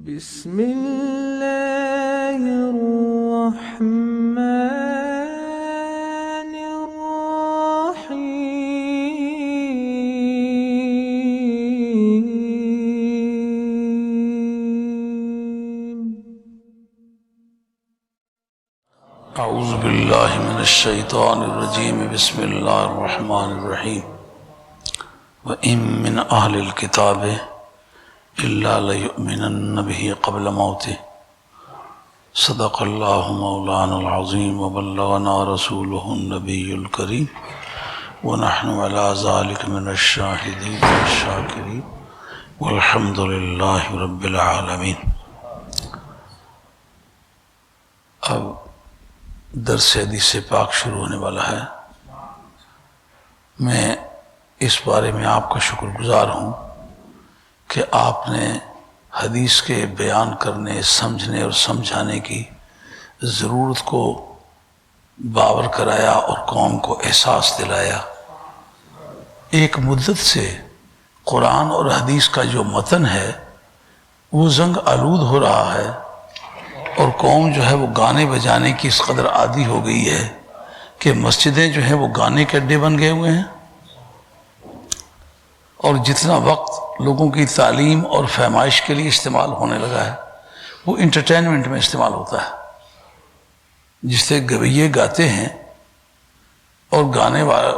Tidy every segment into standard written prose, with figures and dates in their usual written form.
بسم اللہ الرحمن الرحیم اعوذ باللہ من الشیطان الرجیم بسم اللہ الرحمن الرحیم وَإِن مِّنْ أَهْلِ الْكِتَابِ إِلَّا لَيُؤْمِنَنَّ بِهِ قَبْلَ مَوْتِهِ صدق اللہ مولانا العظیم وبلغنا رسولہ النبی الکریم ونحن علی ذلک من الشاہدین والشاکرین والحمد للہ رب العالمین۔ اب درس حدیث پاک شروع ہونے والا ہے۔ میں اس بارے میں آپ کا شکر گزار ہوں کہ آپ نے حدیث کے بیان کرنے، سمجھنے اور سمجھانے کی ضرورت کو باور کرایا اور قوم کو احساس دلایا۔ ایک مدت سے قرآن اور حدیث کا جو متن ہے وہ زنگ آلود ہو رہا ہے، اور قوم جو ہے وہ گانے بجانے کی اس قدر عادی ہو گئی ہے کہ مسجدیں جو ہیں وہ گانے کے اڈے بن گئے ہوئے ہیں، اور جتنا وقت لوگوں کی تعلیم اور فہمائش کے لیے استعمال ہونے لگا ہے وہ انٹرٹینمنٹ میں استعمال ہوتا ہے۔ جس سے گویے گاتے ہیں اور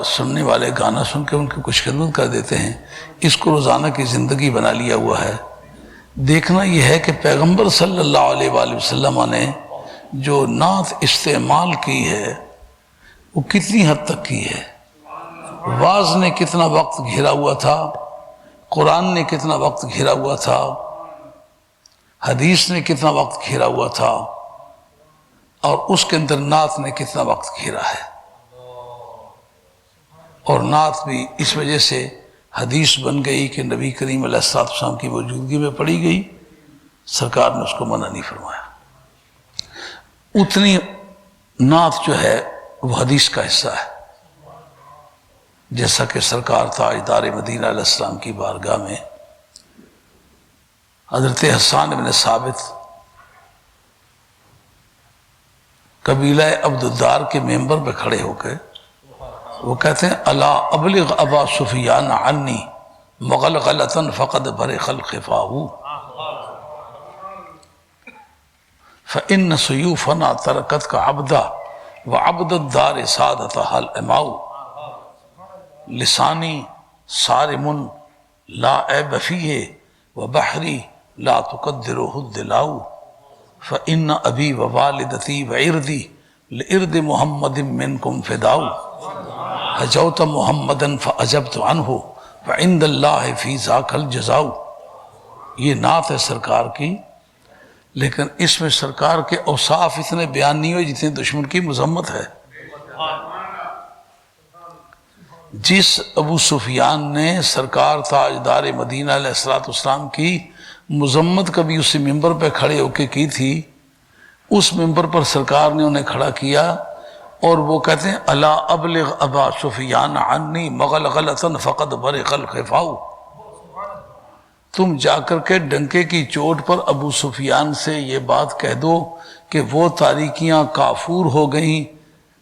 سننے والے گانا سن کے ان کی کچھ خدمت کر دیتے ہیں، اس کو روزانہ کی زندگی بنا لیا ہوا ہے۔ دیکھنا یہ ہے کہ پیغمبر صلی اللہ علیہ وآلہ وسلم نے جو نعت استعمال کی ہے وہ کتنی حد تک کی ہے، واعظ نے کتنا وقت گھیرا ہوا تھا، قرآن نے کتنا وقت گھیرا ہوا تھا، حدیث نے کتنا وقت گھیرا ہوا تھا، اور اس کے اندر نعت نے کتنا وقت گھیرا ہے۔ اور نعت بھی اس وجہ سے حدیث بن گئی کہ نبی کریم علیہ السلام کی موجودگی میں پڑھی گئی، سرکار نے اس کو منع نہیں فرمایا۔ اتنی نعت جو ہے وہ حدیث کا حصہ ہے، جیسا کہ سرکار تاجدار مدینہ علیہ السلام کی بارگاہ میں حضرت حسان بن ثابت قبیلہ عبد الدار کے ممبر پہ کھڑے ہو کے وہ کہتے ہیں الا ابلغ ابا سفیان عنی مغلغلۃ فقد برق الخفاء فإن سیوفنا ترکتک عبدا وعبد الدار سادتها الاماء لسانی صارم لا عیب فیہ وبحری لا تقدرہ الدلاء فإن ابی ووالدتی وعردی لعرد محمد منکم فداء حجوت محمدا فعجبت عنہ وعند اللہ فی ذاک الجزاء۔ یہ نعت ہے سرکار کی، لیکن اس میں سرکار کے اوصاف اتنے بیان نہیں ہوئے جتنے دشمن کی مذمت ہے۔ جس ابو سفیان نے سرکار تاجدار مدینہ علیہ السلام کی مذمت کبھی اسی ممبر پہ کھڑے ہو کے کی تھی، اس ممبر پر سرکار نے انہیں کھڑا کیا اور وہ کہتے ہیں الا ابلغ ابا سفیان عنی مغلغلۃ فقد برق الخفاء، تم جا کر کے ڈنکے کی چوٹ پر ابو سفیان سے یہ بات کہہ دو کہ وہ تاریکیاں کافور ہو گئیں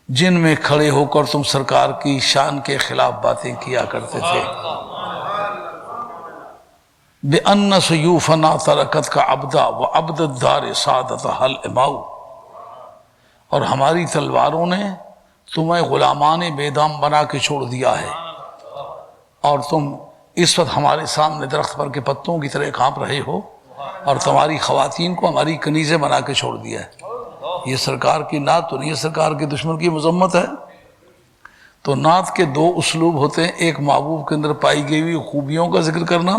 جن میں کھڑے ہو کر تم سرکار کی شان کے خلاف باتیں کیا کرتے تھے۔ بِأَنَّ سُيُوفَنَا تَرَكَتْكَ عَبْدًا وَعَبْدَ الدَّارِ سَادَتَهَا الْإِمَاءُ، اور ہماری تلواروں نے تمہیں غلامان بیدام بنا کے چھوڑ دیا ہے، اور تم اس وقت ہمارے سامنے درخت پر کے پتوں کی طرح کانپ رہے ہو، اور تمہاری خواتین کو ہماری کنیزیں بنا کے چھوڑ دیا ہے۔ یہ سرکار کی نعت تو نہیں ہے، سرکار کے دشمن کی مذمت ہے۔ تو نعت کے دو اسلوب ہوتے ہیں، ایک محبوب کے اندر پائی گئی ہوئی خوبیوں کا ذکر کرنا،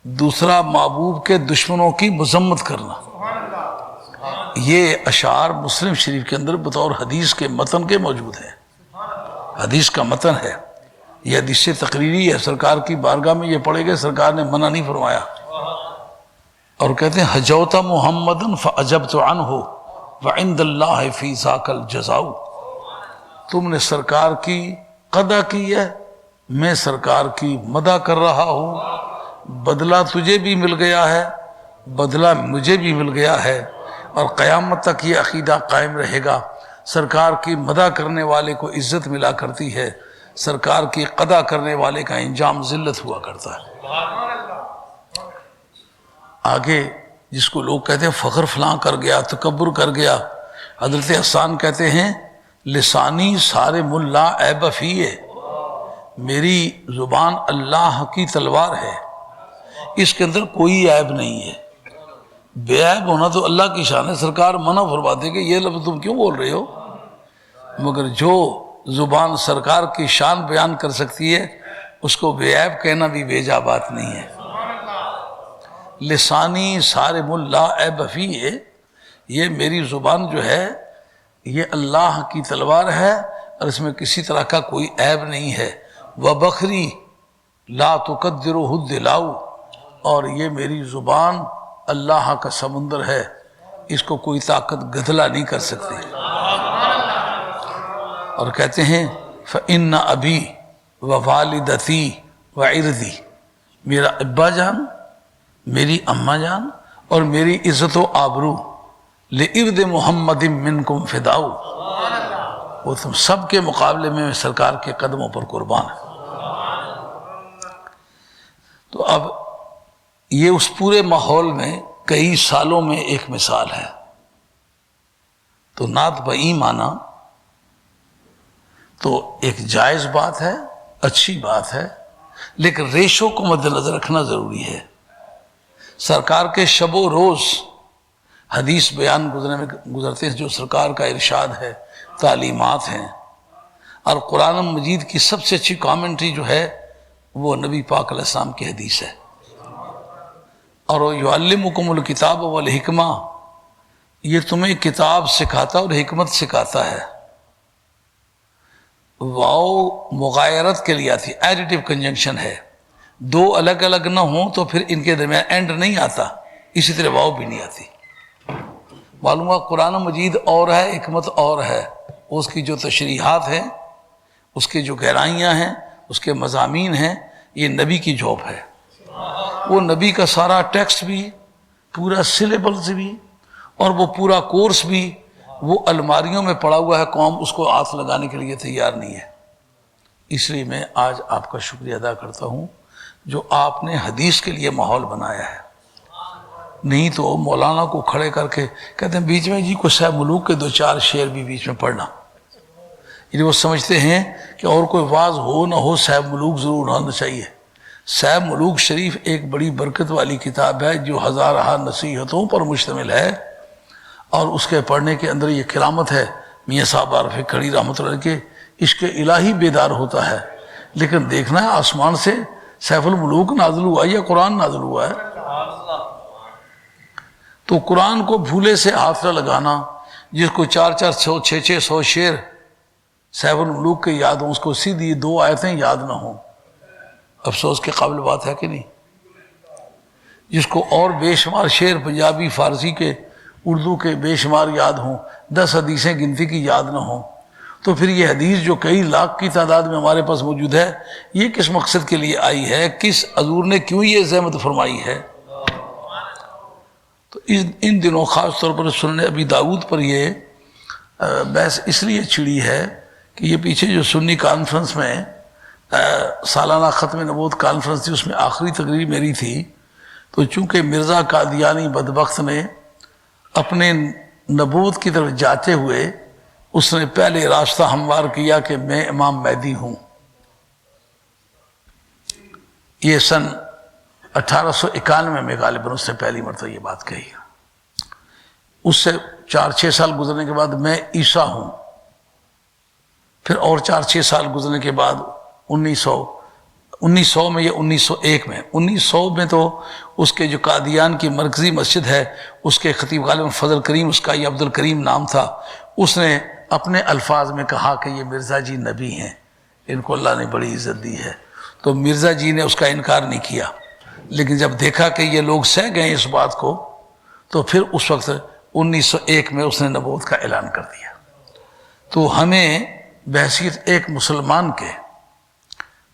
دوسرا محبوب کے دشمنوں کی مذمت کرنا۔ یہ اشعار مسلم شریف کے اندر بطور حدیث کے متن کے موجود ہیں، حدیث کا متن ہے، یہ حدیث تقریری ہے، سرکار کی بارگاہ میں یہ پڑھے گئے، سرکار نے منع نہیں فرمایا۔ اور کہتے ہیں حجوت محمدا فعجبت عنہ وعند اللہ فی ذاک الجزاء، تم نے سرکار کی قدر کی ہے، میں سرکار کی مدح کر رہا ہوں، بدلہ تجھے بھی مل گیا ہے بدلہ مجھے بھی مل گیا ہے اور قیامت تک یہ عقیدہ قائم رہے گا۔ سرکار کی مدح کرنے والے کو عزت ملا کرتی ہے، سرکار کی قدح کرنے والے کا انجام ذلت ہوا کرتا ہے۔ آگے جس کو لوگ کہتے ہیں فخر فلاں کر گیا، تکبر کر گیا، حضرت حسان کہتے ہیں لسانی صارم اللہ عیب فیہ، میری زبان اللہ کی تلوار ہے، اس کے اندر کوئی عیب نہیں ہے۔ بے عیب ہونا تو اللہ کی شان ہے، سرکار منع فرماتے کہ یہ لفظ تم کیوں بول رہے ہو، مگر جو زبان سرکار کی شان بیان کر سکتی ہے اس کو بے عیب کہنا بھی بیجا بات نہیں ہے۔ لسانی صارم اللہ عیب فیہ، یہ میری زبان جو ہے یہ اللہ کی تلوار ہے اور اس میں کسی طرح کا کوئی عیب نہیں ہے۔ وبخری لا تقدرہ الدلاؤ، اور یہ میری زبان اللہ کا سمندر ہے، اس کو کوئی طاقت گدلا نہیں کر سکتی۔ اور کہتے ہیں فإن أبی ووالدتی وعرضی، میرا ابا جان، میری اماں جان اور میری عزت و آبرو لعرض محمد منکم فداؤ، وہ تم سب کے مقابلے میں سرکار کے قدموں پر قربان ہے۔ تو اب یہ اس پورے ماحول میں کئی سالوں میں ایک مثال ہے۔ تو نعت بئی معنی تو ایک جائز بات ہے، اچھی بات ہے، لیکن ریشو کو مد نظر رکھنا ضروری ہے۔ سرکار کے شب و روز حدیث بیان گزرتے ہیں جو سرکار کا ارشاد ہے، تعلیمات ہیں، اور قرآن مجید کی سب سے اچھی کامنٹری جو ہے وہ نبی پاک علیہ السلام کی حدیث ہے۔ اور یعلمکم الکتاب والحکمہ، یہ تمہیں کتاب سکھاتا اور حکمت سکھاتا ہے۔ واو مغایرت کے لیے آتی، ایڈیٹو کنجنکشن ہے، دو الگ الگ نہ ہوں تو پھر ان کے درمیان اینڈ نہیں آتا، اسی طرح واو بھی نہیں آتی۔ معلوم ہوا قرآن مجید اور ہے، حکمت اور ہے، اس کی جو تشریحات ہیں، اس کی جو گہرائیاں ہیں، اس کے مضامین ہیں، یہ نبی کی جاب ہے۔ وہ نبی کا سارا ٹیکسٹ بھی، پورا سلیبس بھی، اور وہ پورا کورس بھی وہ الماریوں میں پڑا ہوا ہے، قوم اس کو ہاتھ لگانے کے لیے تیار نہیں ہے۔ اس لیے میں آج آپ کا شکریہ ادا کرتا ہوں جو آپ نے حدیث کے لیے ماحول بنایا ہے۔ نہیں تو مولانا کو کھڑے کر کے کہتے ہیں بیچ میں جی کوئی صاحب ملوک کے دو چار شعر بھی بیچ میں پڑھنا، یعنی وہ سمجھتے ہیں کہ اور کوئی واعظ ہو نہ ہو صاحب ملوک ضرور ہونا چاہیے۔ صاحب ملوک شریف ایک بڑی برکت والی کتاب ہے جو ہزارہ نصیحتوں پر مشتمل ہے، اور اس کے پڑھنے کے اندر یہ کرامت ہے، میاں صاحب عارف کھڑی رحمۃ اللہ کے عشق الہی بیدار ہوتا ہے۔ لیکن دیکھنا ہے آسمان سے سیف الملوک نازل ہوا یا قرآن نازل ہوا ہے، تو قرآن کو بھولے سے ہاتھ نہ لگانا۔ جس کو 400 600 شعر سیف الملوک کے یاد ہوں، اس کو سیدھی 2 آیتیں یاد نہ ہوں، افسوس کے قابل بات ہے کہ نہیں؟ جس کو اور بے شمار شعر پنجابی فارسی کے اردو کے بے شمار یاد ہوں، 10 حدیثیں گنتی کی یاد نہ ہوں، تو پھر یہ حدیث جو کئی لاکھ کی تعداد میں ہمارے پاس موجود ہے، یہ کس مقصد کے لیے آئی ہے؟ کس حضور نے کیوں یہ زحمت فرمائی ہے؟ تو ان دنوں خاص طور پر سنن ابی داؤد پر یہ بحث اس لیے چھڑی ہے کہ یہ پیچھے جو سنی کانفرنس میں سالانہ ختم نبوت کانفرنس تھی، اس میں آخری تقریر میری تھی، تو چونکہ مرزا قادیانی بدبخت نے اپنے نبوت کی طرف جاتے ہوئے اس نے پہلے راستہ ہموار کیا کہ میں امام مہدی ہوں۔ یہ سن 1891 میں غالباً اس نے پہلی مرتبہ یہ بات کہی۔ اس سے 4-6 سال گزرنے کے بعد میں عیسیٰ ہوں، پھر اور 4-6 سال گزرنے کے بعد 1900 میں یا 1901 میں تو اس کے جو قادیان کی مرکزی مسجد ہے اس کے خطیب غالباً فضل کریم، اس کا یہ عبد الکریم نام تھا، اس نے اپنے الفاظ میں کہا کہ یہ مرزا جی نبی ہیں، ان کو اللہ نے بڑی عزت دی ہے۔ تو مرزا جی نے اس کا انکار نہیں کیا، لیکن جب دیکھا کہ یہ لوگ سہ گئے اس بات کو، تو پھر اس وقت 1901 میں اس نے نبوت کا اعلان کر دیا۔ تو ہمیں بحیثیت ایک مسلمان کے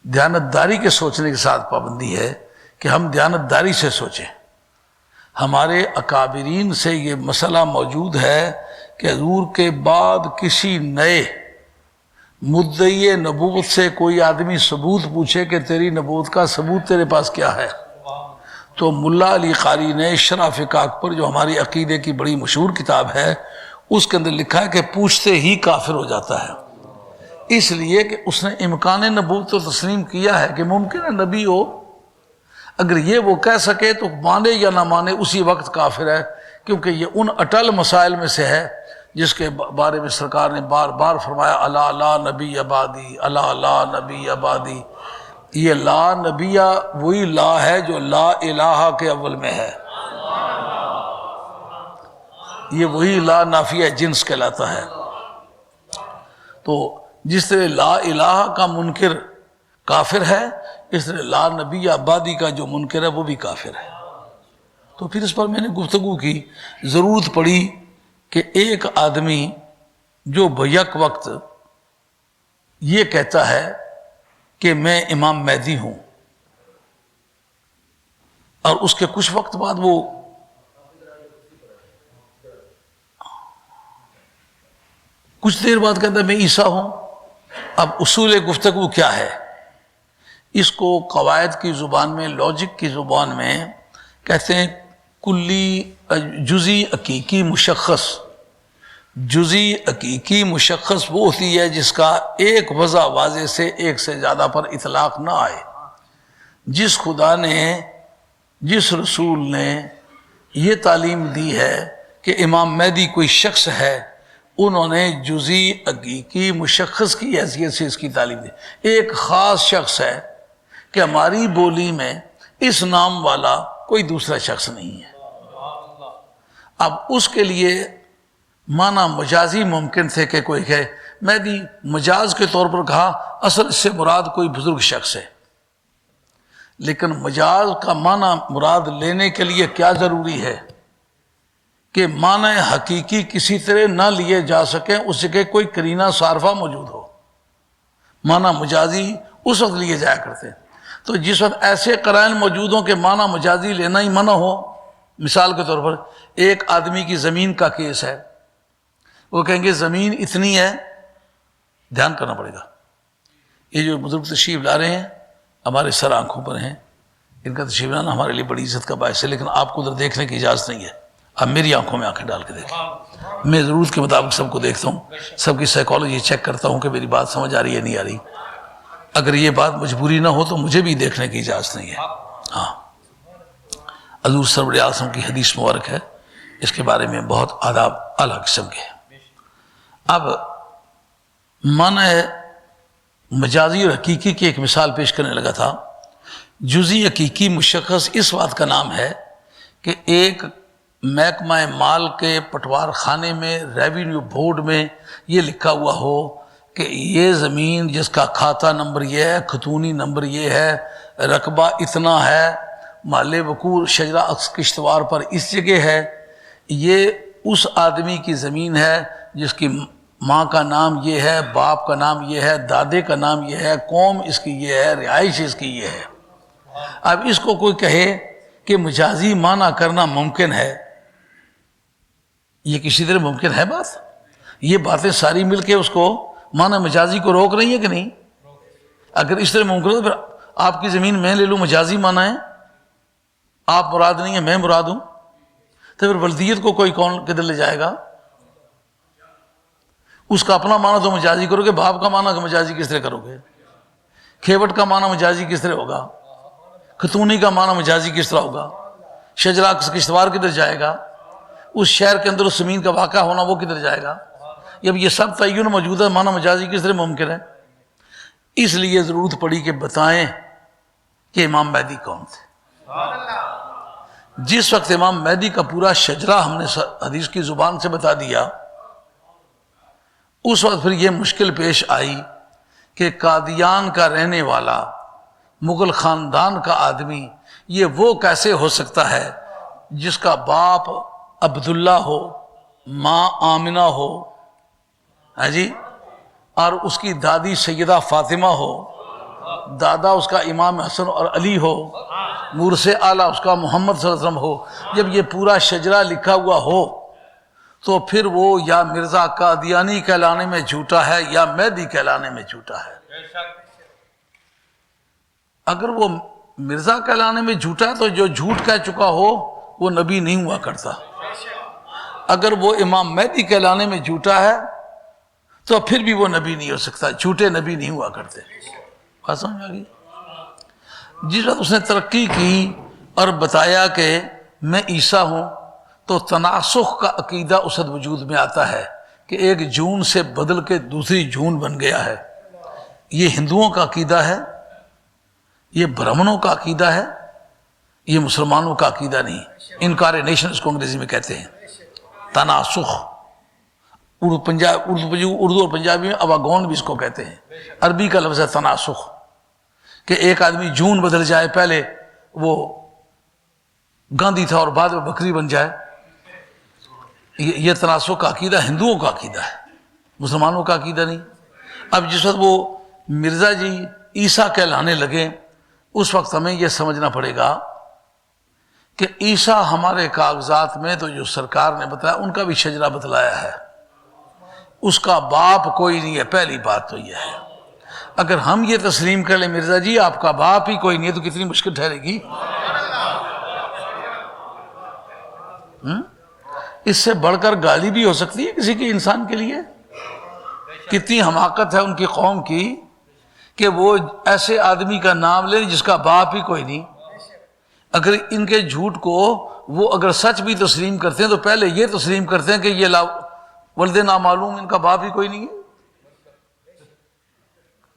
دیانتداری کے سوچنے کے ساتھ پابندی ہے کہ ہم دیانتداری سے سوچیں۔ ہمارے اکابرین سے یہ مسئلہ موجود ہے کہ حضور کے بعد کسی نئے مدعی نبوت سے کوئی آدمی ثبوت پوچھے کہ تیری نبوت کا ثبوت تیرے پاس کیا ہے، تو ملا علی قاری نے شرح فقہ اکبر جو ہماری عقیدے کی بڑی مشہور کتاب ہے اس کے اندر لکھا ہے کہ پوچھتے ہی کافر ہو جاتا ہے، اس لیے کہ اس نے امکان نبوت تو تسلیم کیا ہے کہ ممکن ہے نبی ہو، اگر یہ وہ کہہ سکے تو مانے یا نہ مانے اسی وقت کافر ہے، کیونکہ یہ ان اٹل مسائل میں سے ہے جس کے بارے میں سرکار نے بار بار فرمایا الا لا نبی آبادی، الا لا نبی آبادی۔ یہ لا نبیہ وہی لا ہے جو لا الہ کے اول میں ہے، یہ وہی لا نافیہ جنس کہلاتا ہے۔ تو جس طرح لا الہ کا منکر کافر ہے، اس طرح لا نبی آبادی کا جو منکر ہے وہ بھی کافر ہے۔ تو پھر اس پر میں نے گفتگو کی، ضرورت پڑی کہ ایک آدمی جو بیک وقت یہ کہتا ہے کہ میں امام مہدی ہوں اور اس کے کچھ وقت بعد وہ کچھ دیر بعد کہتا ہے میں عیسیٰ ہوں، اب اصول گفتگو کیا ہے؟ اس کو قواعد کی زبان میں، لاجک کی زبان میں کہتے ہیں کلی جزی حقیقی مشخص۔ جزی حقیقی مشخص وہ ہوتی ہے جس کا ایک وضع واضح سے ایک سے زیادہ پر اطلاق نہ آئے۔ جس خدا نے، جس رسول نے یہ تعلیم دی ہے کہ امام مہدی کوئی شخص ہے، انہوں نے جزی حقیقی مشخص کی حیثیت سے اس کی تعلیم دی۔ ایک خاص شخص ہے کہ ہماری بولی میں اس نام والا کوئی دوسرا شخص نہیں ہے۔ اب اس کے لیے معنی مجازی ممکن تھے کہ کوئی کہے مہدی، مجاز کے طور پر کہا، اصل اس سے مراد کوئی بزرگ شخص ہے، لیکن مجاز کا معنی مراد لینے کے لیے کیا ضروری ہے کہ معنی حقیقی کسی طرح نہ لیے جا سکیں، اس کے کوئی قرینہ صارفہ موجود ہو۔ معنی مجازی اس وقت لیے جایا کرتے، تو جس وقت ایسے قرائن موجود ہوں کہ معنی مجازی لینا ہی منع ہو، مثال کے طور پر ایک آدمی کی زمین کا کیس ہے، وہ کہیں گے زمین اتنی ہے، دھیان کرنا پڑے گا، یہ جو بزرگ تشریف لا رہے ہیں ہمارے سر آنکھوں پر ہیں، ان کا تشریف لانا ہمارے لیے بڑی عزت کا باعث ہے، لیکن آپ کو ادھر دیکھنے کی اجازت نہیں ہے، آپ میری آنکھوں میں آنکھیں ڈال کے دیکھیں، میں ضرورت کے مطابق سب کو دیکھتا ہوں، سب کی سائیکالوجی چیک کرتا ہوں کہ میری بات سمجھ آ رہی ہے نہیں آ رہی، اگر یہ بات مجبوری نہ ہو تو مجھے بھی دیکھنے کی اجازت نہیں ہے۔ ہاں، حضور سرور اعظم کی حدیث مبارک ہے، اس کے بارے میں بہت آداب اعلیٰ قسم کے ہیں۔ اب معنی مجازی اور حقیقی کی ایک مثال پیش کرنے لگا تھا۔ جزی حقیقی مشخص اس بات کا نام ہے کہ ایک محکمہ مال کے پٹوار خانے میں، ریونیو بورڈ میں یہ لکھا ہوا ہو کہ یہ زمین جس کا کھاتہ نمبر یہ ہے، خطونی نمبر یہ ہے، رقبہ اتنا ہے، محل وقوع شجرہ کشتوار پر اس جگہ ہے، یہ اس آدمی کی زمین ہے جس کی ماں کا نام یہ ہے، باپ کا نام یہ ہے، دادے کا نام یہ ہے، قوم اس کی یہ ہے، رہائش اس کی یہ ہے۔ اب اس کو کوئی کہے کہ مجازی معنی کرنا ممکن ہے، یہ کسی طرح ممکن ہے بات؟ یہ باتیں ساری مل کے اس کو معنی مجازی کو روک رہی ہے کہ نہیں؟ اگر اس طرح ممکن ہے تو پھر آپ کی زمین میں لے لوں، مجازی معنی ہے، آپ مراد نہیں ہے میں مراد ہوں، تو پھر ولدیت کو کوئی کون کدھر لے جائے گا؟ اس کا اپنا معنی تو مجازی کرو گے، باپ کا معنی مجازی کس طرح کرو گے؟ کھیوٹ کا معنی مجازی کس طرح ہوگا؟ خطونی کا معنی مجازی کس طرح ہوگا؟ شجرہ کشتوار کدھر جائے گا؟ اس شہر کے اندر اس زمین کا واقع ہونا وہ کدھر جائے گا؟ جب یہ سب تعین موجود ہے، معنی مجازی کس طرح ممکن ہے؟ اس لیے ضرورت پڑی کہ بتائیں کہ امام مہدی کون تھے۔ جس وقت امام مہدی کا پورا شجرہ ہم نے حدیث کی زبان سے بتا دیا، اس وقت پھر یہ مشکل پیش آئی کہ قادیان کا رہنے والا مغل خاندان کا آدمی یہ وہ کیسے ہو سکتا ہے جس کا باپ عبداللہ ہو، ماں آمنہ ہو، ہاں جی، اور اس کی دادی سیدہ فاطمہ ہو، دادا اس کا امام حسن اور علی ہو، نور سے اعلیٰ اس کا محمد صلی اللہ علیہ وسلم ہو، جب یہ پورا شجرہ لکھا ہوا ہو تو پھر وہ یا مرزا قادیانی کہلانے میں جھوٹا ہے یا مہدی کہلانے میں جھوٹا ہے۔ اگر وہ مرزا کہلانے میں جھوٹا ہے تو جو جھوٹ کہہ چکا ہو وہ نبی نہیں ہوا کرتا، اگر وہ امام مہدی کہلانے میں جھوٹا ہے تو پھر بھی وہ نبی نہیں ہو سکتا، جھوٹے نبی نہیں ہوا کرتے۔ بات سمجھ آ گئی؟ جس وقت اس نے ترقی کی اور بتایا کہ میں عیسیٰ ہوں تو تناسخ کا عقیدہ اس وقت وجود میں آتا ہے کہ ایک جون سے بدل کے دوسری جون بن گیا ہے۔ یہ ہندوؤں کا عقیدہ ہے، یہ برہمنوں کا عقیدہ ہے، یہ مسلمانوں کا عقیدہ نہیں۔ انکارنیشن اس کو انگریزی میں کہتے ہیں، تناسخ۔ اردو اور پنجابی میں اواگون بھی اس کو کہتے ہیں، عربی کا لفظ ہے تناسخ، کہ ایک آدمی جون بدل جائے، پہلے وہ گاندھی تھا اور بعد میں بکری بن جائے۔ یہ تناسخ کا عقیدہ ہندوؤں کا عقیدہ ہے، مسلمانوں کا عقیدہ نہیں۔ اب جس وقت وہ مرزا جی عیسیٰ کہلانے لگے اس وقت ہمیں یہ سمجھنا پڑے گا کہ عیسیٰ ہمارے کاغذات میں تو جو سرکار نے بتایا ان کا بھی شجرہ بتلایا ہے، اس کا باپ کوئی نہیں ہے۔ پہلی بات تو یہ ہے، اگر ہم یہ تسلیم کر لیں مرزا جی آپ کا باپ ہی کوئی نہیں ہے تو کتنی مشکل ٹھہرے گی۔ اس سے بڑھ کر گالی بھی ہو سکتی ہے کسی کے انسان کے لیے۔ کتنی حماقت ہے ان کی قوم کی کہ وہ ایسے آدمی کا نام لے جس کا باپ ہی کوئی نہیں۔ اگر ان کے جھوٹ کو وہ اگر سچ بھی تسلیم کرتے ہیں تو پہلے یہ تسلیم کرتے ہیں کہ یہ ولد نامعلوم، ان کا باپ ہی کوئی نہیں ہے۔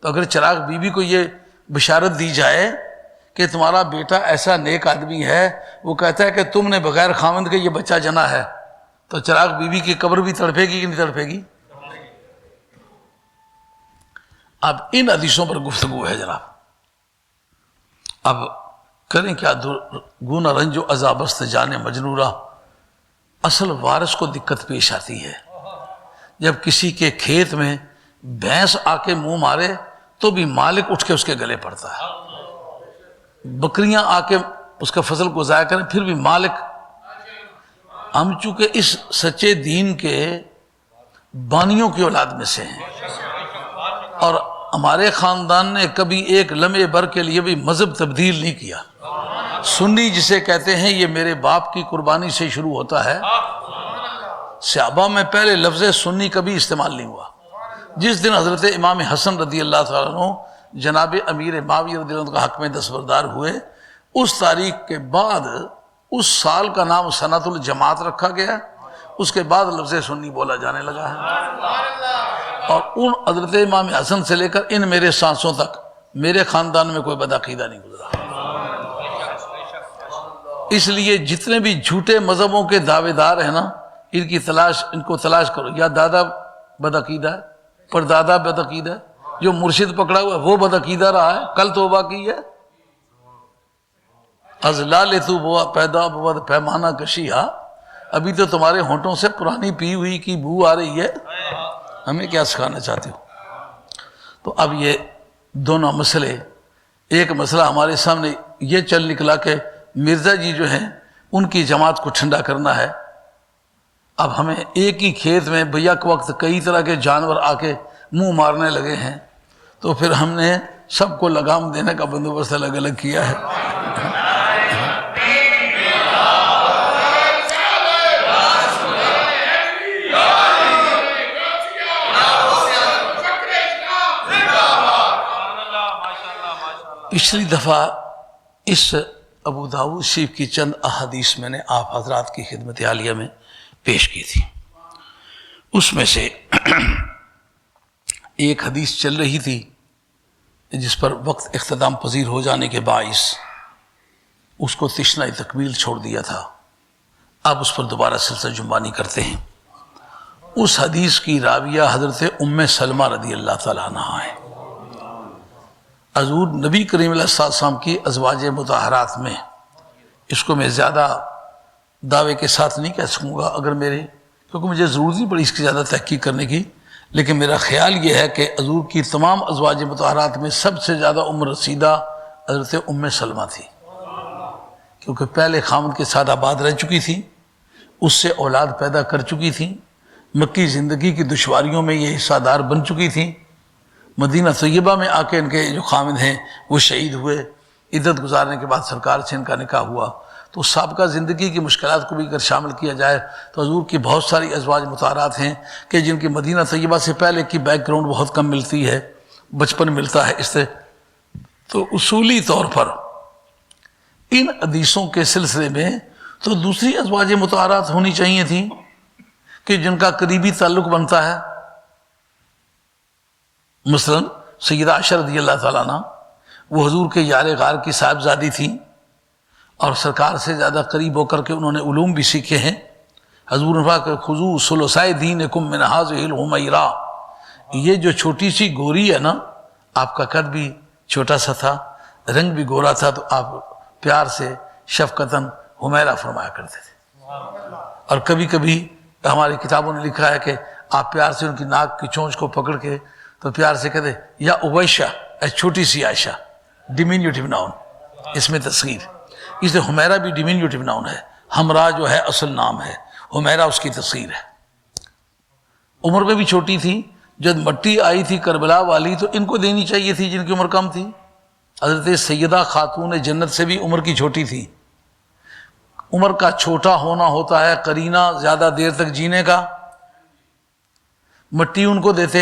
تو اگر چراغ بی بی کو یہ بشارت دی جائے کہ تمہارا بیٹا ایسا نیک آدمی ہے، وہ کہتا ہے کہ تم نے بغیر خاوند کے یہ بچہ جنا ہے، تو چراغ بی بی کی قبر بھی تڑپے گی کہ نہیں تڑپے گی؟ اب ان حدیثوں پر گفتگو ہے جناب۔ اب کریں کیا؟ گونہ رنج و عذابست جانے مجنورہ، اصل وارث کو دقت پیش آتی ہے۔ جب کسی کے کھیت میں بھینس آ کے منہ مارے تو بھی مالک اٹھ کے اس کے گلے پڑتا ہے، بکریاں آ کے اس کا فصل کو ضائع کریں پھر بھی مالک۔ ہم چونکہ اس سچے دین کے بانیوں کی اولاد میں سے ہیں، اور ہمارے خاندان نے کبھی ایک لمحے بھر کے لیے بھی مذہب تبدیل نہیں کیا۔ سنی جسے کہتے ہیں یہ میرے باپ کی قربانی سے شروع ہوتا ہے۔ صحابہ میں پہلے لفظ سنی کبھی استعمال نہیں ہوا۔ جس دن حضرت امام حسن رضی اللہ تعالیٰ عنہ جناب امیر معاویہ رضی اللہ عنہ کا حق میں دستبردار ہوئے، اس تاریخ کے بعد اس سال کا نام سنۃ الجماعت رکھا گیا، اس کے بعد لفظ سنی بولا جانے لگا ہے۔ اور ان حضرت امام حسن سے لے کر ان میرے سانسوں تک میرے خاندان میں کوئی بدعقیدہ نہیں گزرا۔ اس لیے جتنے بھی جھوٹے مذہبوں کے دعوے دار ہیں نا، ان کو تلاش کرو، یا دادا بدعقیدہ ہے، پردادا بدعقیدہ ہے، جو مرشد پکڑا ہوا ہے وہ بدعقیدہ رہا ہے، کل توبہ کی ہے۔ از لال تو بوا پیدا بود پیمانہ کشیہا، ابھی تو تمہارے ہونٹوں سے پرانی پی ہوئی کی بو آ رہی ہے، ہمیں کیا سکھانا چاہتے ہو؟ تو اب یہ دونوں مسئلے، ایک مسئلہ ہمارے سامنے یہ چل نکلا کہ مرزا جی جو ہیں ان کی جماعت کو ٹھنڈا کرنا ہے۔ اب ہمیں ایک ہی کھیت میں بیک وقت کئی طرح کے جانور آ کے منہ مارنے لگے ہیں، تو پھر ہم نے سب کو لگام دینے کا بندوبست الگ الگ کیا ہے۔ پچھلی دفعہ اس ابو داؤد شریف کی چند احادیث میں نے آپ حضرات کی خدمت عالیہ میں پیش کی تھی۔ اس میں سے ایک حدیث چل رہی تھی جس پر وقت اختتام پذیر ہو جانے کے باعث اس کو تشنہ تکمیل چھوڑ دیا تھا، اب اس پر دوبارہ سلسلہ جنبانی کرتے ہیں۔ اس حدیث کی راویہ حضرت ام سلمہ رضی اللہ تعالیٰ عنہا ہیں۔ حضور نبی کریم علیہ السلام کی ازواج مطہرات میں، اس کو میں زیادہ دعوے کے ساتھ نہیں کہہ سکوں گا کیونکہ مجھے ضرورت نہیں پڑی اس کی زیادہ تحقیق کرنے کی، لیکن میرا خیال یہ ہے کہ حضور کی تمام ازواج مطہرات میں سب سے زیادہ عمر رسیدہ حضرت ام سلمہ تھی۔ کیونکہ پہلے خامد کے ساتھ آباد رہ چکی تھی، اس سے اولاد پیدا کر چکی تھی، مکی زندگی کی دشواریوں میں یہ حصہ دار بن چکی تھی۔ مدینہ طیبہ میں آ کے ان کے جو خامد ہیں وہ شہید ہوئے، عدت گزارنے کے بعد سرکار سے ان کا نکاح ہوا۔ تو سابقہ زندگی کی مشکلات کو بھی اگر شامل کیا جائے تو حضور کی بہت ساری ازواج مطہرات ہیں کہ جن کی مدینہ طیبہ سے پہلے کی بیک گراؤنڈ بہت کم ملتی ہے، بچپن ملتا ہے اس سے۔ تو اصولی طور پر ان حدیثوں کے سلسلے میں تو دوسری ازواج مطہرات ہونی چاہیے تھیں کہ جن کا قریبی تعلق بنتا ہے، مثلا سیدہ عائشہ رضی اللہ تعالیٰ عنہ، وہ حضور کے یار غار کی صاحبزادی تھیں اور سرکار سے زیادہ قریب ہو کر کے انہوں نے علوم بھی سیکھے ہیں۔ حضور نے فرمایا کہ خذوا ثلثی دینکم من هذه الحمیرہ، یہ جو چھوٹی سی گوری ہے نا، آپ کا قد بھی چھوٹا سا تھا، رنگ بھی گورا تھا، تو آپ پیار سے شفقتاً حمیرہ فرمایا کرتے تھے۔ اور کبھی کبھی ہماری کتابوں نے لکھا ہے کہ آپ پیار سے ان کی ناک کی چونچ کو پکڑ کے تو پیار سے کہتے یا اویشہ، اے چھوٹی سی عائشہ، ڈیمینیوٹیو ناؤن، اس میں تصغیر، اس لیے حمیرہ بھی ڈیمینیوٹیو ناؤن ہے، ہمراہ جو ہے اصل نام ہے، حمیرہ اس کی تصغیر ہے۔ عمر میں بھی چھوٹی تھی، جب مٹی آئی تھی کربلا والی تو ان کو دینی چاہیے تھی جن کی عمر کم تھی۔ حضرت سیدہ خاتون جنت سے بھی عمر کی چھوٹی تھی۔ عمر کا چھوٹا ہونا ہوتا ہے قرینہ زیادہ دیر تک جینے کا، مٹی ان کو دیتے۔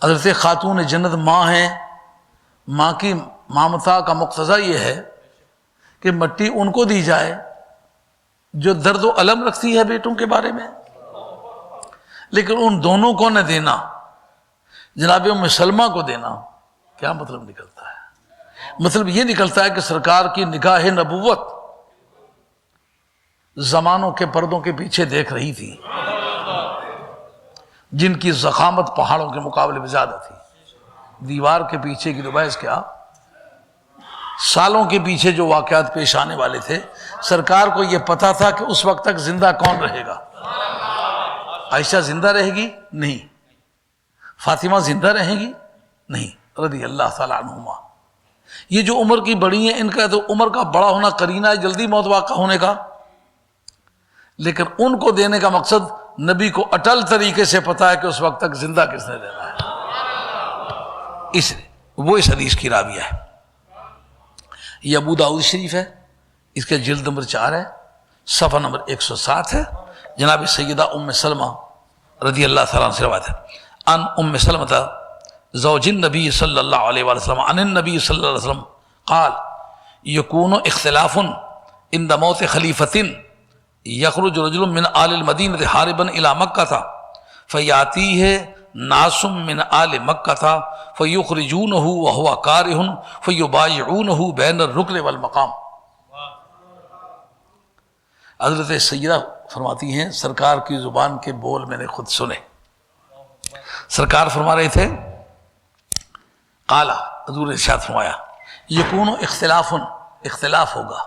حضرت خاتون جنت ماں ہیں، ماں کی مامتا کا مقتضا یہ ہے کہ مٹی ان کو دی جائے جو درد و الم رکھتی ہے بیٹوں کے بارے میں، لیکن ان دونوں کو نہ دینا، جناب ام سلمہ کو دینا۔ کیا مطلب نکلتا ہے؟ مطلب یہ نکلتا ہے کہ سرکار کی نگاہ نبوت زمانوں کے پردوں کے پیچھے دیکھ رہی تھی، جن کی ضخامت پہاڑوں کے مقابلے میں زیادہ تھی۔ دیوار کے پیچھے کی دوبائز کیا، سالوں کے پیچھے جو واقعات پیش آنے والے تھے، سرکار کو یہ پتا تھا کہ اس وقت تک زندہ کون رہے گا۔ عائشہ زندہ رہے گی؟ نہیں۔ فاطمہ زندہ رہے گی؟ نہیں، رضی اللہ تعالیٰ عنہما۔ یہ جو عمر کی بڑی ہیں، ان کا تو عمر کا بڑا ہونا قرینہ ہے جلدی موت واقع ہونے کا، لیکن ان کو دینے کا مقصد نبی کو اٹل طریقے سے پتا ہے کہ اس وقت تک زندہ کس نے رہنا ہے، اس وہ اس حدیث کی راویہ ہے۔ یہ ابو داؤد شریف ہے، اس کے جلد نمبر 4 ہے، صفحہ نمبر 107 ہے۔ جناب سیدہ ام سلمہ رضی اللہ تعالیٰ عنہ سے روایت ہے، ان ام سلمہ زوج النبی صلی اللہ علیہ وسلم عن النبی صلی اللہ علیہ وسلم قال یکون اختلاف عند موت خلیفۃ یخرج رجل من آل المدینہ حاربا الی مکہ فیاتیہ ناس من آل مکہ فیخرجونہ وہو کارہ فیبایعونہ بین الرکن والمقام۔ حضرت سیدہ فرماتی ہیں سرکار کی زبان کے بول میں نے خود سنے۔ سرکار فرما رہے تھے، قالا، حضور نے ارشاد فرمایا، یکون اختلاف ہوگا،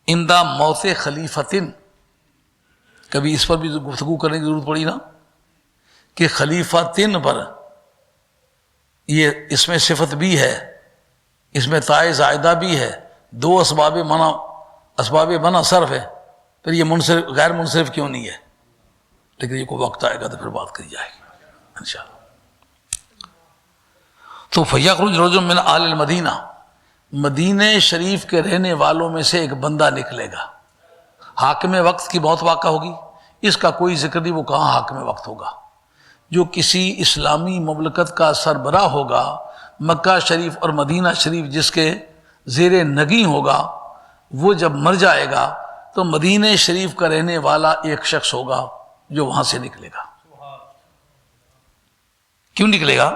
اندہ موت خلیفتن، کبھی اس پر بھی گفتگو کرنے کی ضرورت پڑی نا کہ خلیفتن پر یہ اس میں صفت بھی ہے، اس میں تائے زائدہ بھی ہے، دو اسباب منع صرف ہے، پھر یہ منصرف غیر منصرف کیوں نہیں ہے؟ لیکن یہ کوئی وقت آئے گا تو پھر بات کری جائے گی انشاءاللہ۔ تو فیخرج رجل من آل المدینہ، مدینہ شریف کے رہنے والوں میں سے ایک بندہ نکلے گا۔ حاکم وقت کی موت واقع ہوگی، اس کا کوئی ذکر نہیں، وہ کہاں حاکم وقت ہوگا؟ جو کسی اسلامی مملکت کا سربراہ ہوگا، مکہ شریف اور مدینہ شریف جس کے زیر نگیں ہوگا، وہ جب مر جائے گا تو مدینہ شریف کا رہنے والا ایک شخص ہوگا جو وہاں سے نکلے گا۔ کیوں نکلے گا؟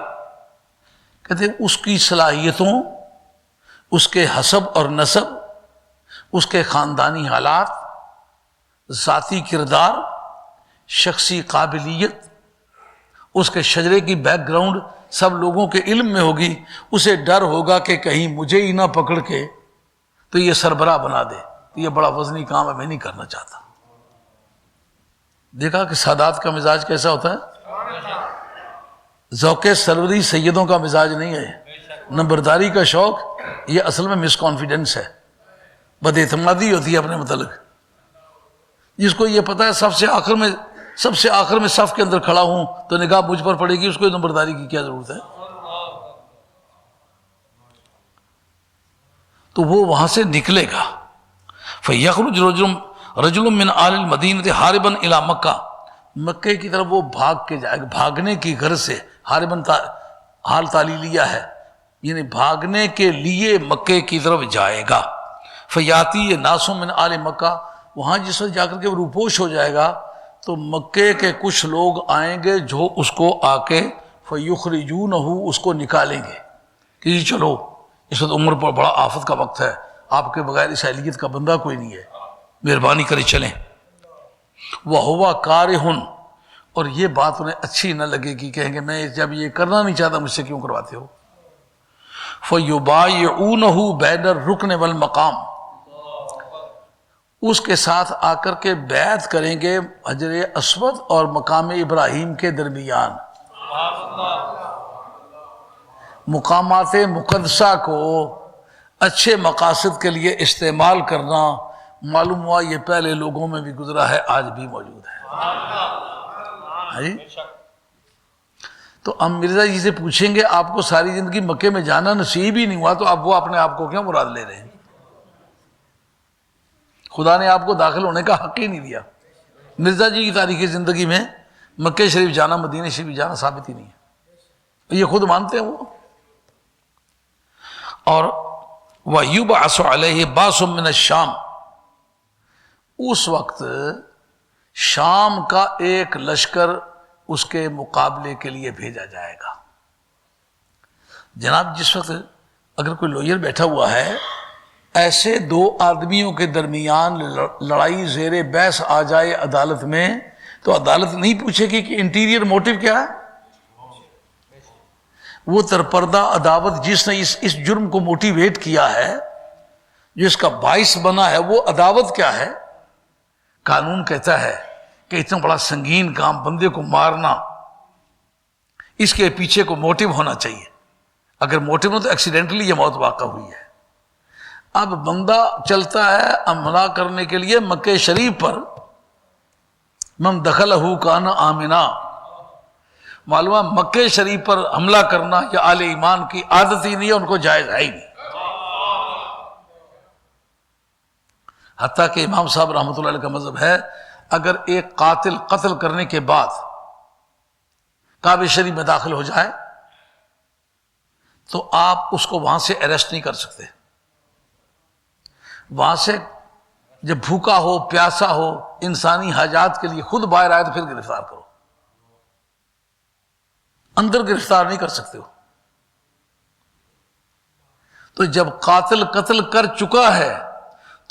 کہتے ہیں اس کی صلاحیتوں، اس کے حسب اور نسب، اس کے خاندانی حالات، ذاتی کردار، شخصی قابلیت، اس کے شجرے کی بیک گراؤنڈ سب لوگوں کے علم میں ہوگی۔ اسے ڈر ہوگا کہ کہیں مجھے ہی نہ پکڑ کے تو یہ سربراہ بنا دے، یہ بڑا وزنی کام ہے، میں نہیں کرنا چاہتا۔ دیکھا کہ سادات کا مزاج کیسا ہوتا ہے؟ ذوق سروری سیدوں کا مزاج نہیں ہے، نمبرداری کا شوق یہ اصل میں مس کانفیڈنس ہے، بد اعتمادی ہوتی ہے اپنے متعلق. جس کو یہ پتا ہے سب سے آخر میں صف کے اندر کھڑا ہوں تو نگاہ مجھ پر پڑے گی، اس کو نمبرداری کی کیا ضرورت ہے؟ تو وہ وہاں سے نکلے گا. فَيَخْرُجُ رَجُلٌ مِّنْ آلِ الْمَدِينَةِ حَارِبًا إِلَىٰ مَكَّةَ، مکے کی طرف وہ بھاگ کے جائے گا، بھاگنے کی غرض سے. حارباً حال تعلیلیہ ہے، یعنی بھاگنے کے لیے مکے کی طرف جائے گا. فَيَأْتِي نَاسٌ مِّنْ آلِ مَكَّةَ، وہاں جس وقت جا کر کے وہ روپوش ہو جائے گا تو مکے کے کچھ لوگ آئیں گے جو اس کو آ کے فَيُخْرِجُونَهُ، اس کو نکالیں گے کہ جی چلو اس وقت عمر پر بڑا آفت کا وقت ہے، آپ کے بغیر اس اہلیت کا بندہ کوئی نہیں ہے، مہربانی کرے چلیں. وَهُوَ كَارِهٌ، اور یہ بات انہیں اچھی نہ لگے گی، کہیں گے میں جب یہ کرنا نہیں چاہتا مجھ سے کیوں کرواتے ہو. فَيُبَايِعُونَهُ بَيْنَ الرُّكْنِ وَالْمَقَامِ، اس کے ساتھ آ کر کے بیعت کریں گے حجر اسود اور مقام ابراہیم کے درمیان. مقامات مقدسہ کو اچھے مقاصد کے لیے استعمال کرنا معلوم ہوا یہ پہلے لوگوں میں بھی گزرا ہے، آج بھی موجود ہے. تو ہم مرزا جی سے پوچھیں گے آپ کو ساری زندگی مکے میں جانا نصیب ہی نہیں ہوا تو آپ وہ اپنے آپ کو کیوں مراد لے رہے ہیں؟ خدا نے آپ کو داخل ہونے کا حق ہی نہیں دیا. مرزا جی کی تاریخی زندگی میں مکہ شریف جانا، مدینہ شریف جانا ثابت ہی نہیں ہے، یہ خود مانتے ہیں وہ. اور وَيُبْعَثُ عَلَيْهِ بَعْثٌ مِّنَ الشَّامِ، اس وقت شام کا ایک لشکر اس کے مقابلے کے لیے بھیجا جائے گا. جناب جس وقت اگر کوئی لوئر بیٹھا ہوا ہے، ایسے دو آدمیوں کے درمیان لڑائی زیر بحث آ جائے عدالت میں، تو عدالت نہیں پوچھے گی کہ انٹیریئر موٹیو کیا ہے. وہ ترپردہ عداوت جس نے اس جرم کو موٹیویٹ کیا ہے، جس کا باعث بنا ہے، وہ عداوت کیا ہے. قانون کہتا ہے کہ اتنا بڑا سنگین کام، بندے کو مارنا، اس کے پیچھے کو موٹیو ہونا چاہیے. اگر موٹیو ہو تو ایکسیڈنٹلی یہ موت واقع ہوئی ہے. اب بندہ چلتا ہے حملہ کرنے کے لیے مکہ شریف پر، من دخلہ کان آمنا، معلوم ہے مکہ شریف پر حملہ کرنا یا آل ایمان کی عادت ہی نہیں ہے، ان کو جائز ہے ہی نہیں. حتیٰ کہ امام صاحب رحمۃ اللہ علیہ کا مذہب ہے اگر ایک قاتل قتل کرنے کے بعد کعبہ شریف میں داخل ہو جائے تو آپ اس کو وہاں سے اریسٹ نہیں کر سکتے. وہاں سے جب بھوکا ہو، پیاسا ہو، انسانی حاجات کے لیے خود باہر آئے تو پھر گرفتار کرو، اندر گرفتار نہیں کر سکتے ہو. تو جب قاتل قتل کر چکا ہے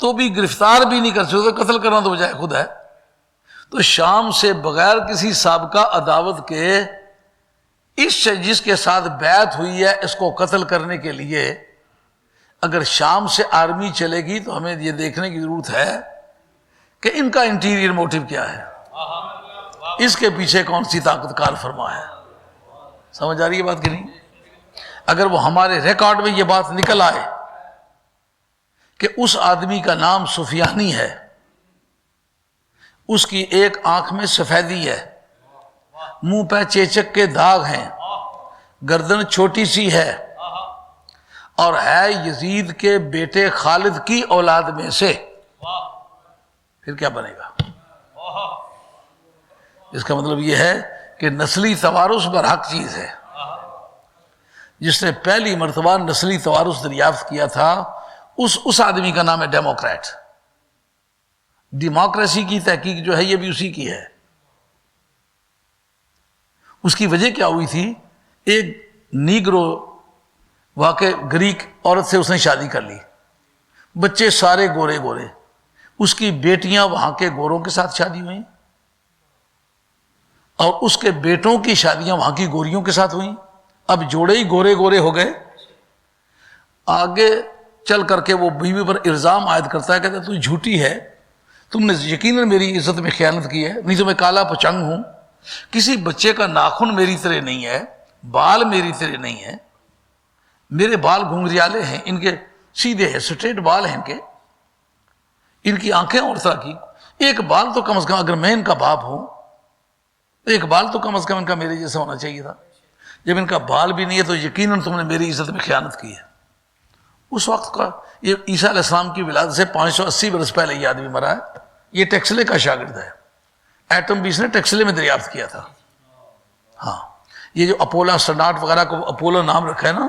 تو بھی گرفتار بھی نہیں کر سکتے، قتل کرنا تو بجائے خود ہے. تو شام سے بغیر کسی سابقہ عداوت کے اس جس کے ساتھ بیعت ہوئی ہے اس کو قتل کرنے کے لیے اگر شام سے آرمی چلے گی تو ہمیں یہ دیکھنے کی ضرورت ہے کہ ان کا انٹیریئر موٹیو کیا ہے، اس کے پیچھے کون سی طاقت کار فرما ہے. سمجھ آ رہی ہے بات کہ نہیں؟ اگر وہ ہمارے ریکارڈ میں یہ بات نکل آئے کہ اس آدمی کا نام سفیانی ہے، اس کی ایک آنکھ میں سفیدی ہے، منہ پہ چیچک کے داغ ہیں، گردن چھوٹی سی ہے، اور ہے یزید کے بیٹے خالد کی اولاد میں سے، پھر کیا بنے گا؟ اس کا مطلب یہ ہے کہ نسلی توارث برحق چیز ہے. جس نے پہلی مرتبہ نسلی توارث دریافت کیا تھا اس آدمی کا نام ہے ڈیموکریٹ. ڈیموکریسی کی تحقیق جو ہے یہ بھی اسی کی ہے. اس کی وجہ کیا ہوئی تھی؟ ایک نیگرو واقع گریک عورت سے اس نے شادی کر لی، بچے سارے گورے گورے، اس کی بیٹیاں وہاں کے گوروں کے ساتھ شادی ہوئیں اور اس کے بیٹوں کی شادیاں وہاں کی گوریوں کے ساتھ ہوئیں. اب جوڑے ہی گورے گورے ہو گئے. آگے چل کر کے وہ بیوی پر الزام عائد کرتا ہے، کہتا ہے تو جھوٹی ہے، تم نے یقیناً میری عزت میں خیانت کی ہے، نہیں تو میں کالا پچنگ ہوں، کسی بچے کا ناخن میری طرح نہیں ہے، بال میری طرح نہیں ہے، میرے بال گھنگریالے ہیں، ان کے سیدھے ہیں، سٹریٹ بال ہیں ان کی آنکھیں اور طرح کی، ایک بال تو کم از کم اگر میں ان کا باپ ہوں ایک بال تو کم از کم ان کا میرے جیسا ہونا چاہیے تھا۔ جب ان کا بال بھی نہیں ہے تو یقیناً تم نے میری عزت میں خیانت کی ہے۔ اس وقت کا یہ عیسیٰ علیہ السلام کی ولادت سے 580 برس پہلے یہ آدمی مرا ہے، یہ ٹیکسلے کا شاگرد ہے، ایٹم بھی اس نے ٹیکسلے میں دریافت کیا تھا۔ ہاں، یہ جو اپولو اسٹرناٹ وغیرہ کو اپولو نام رکھا ہے نا،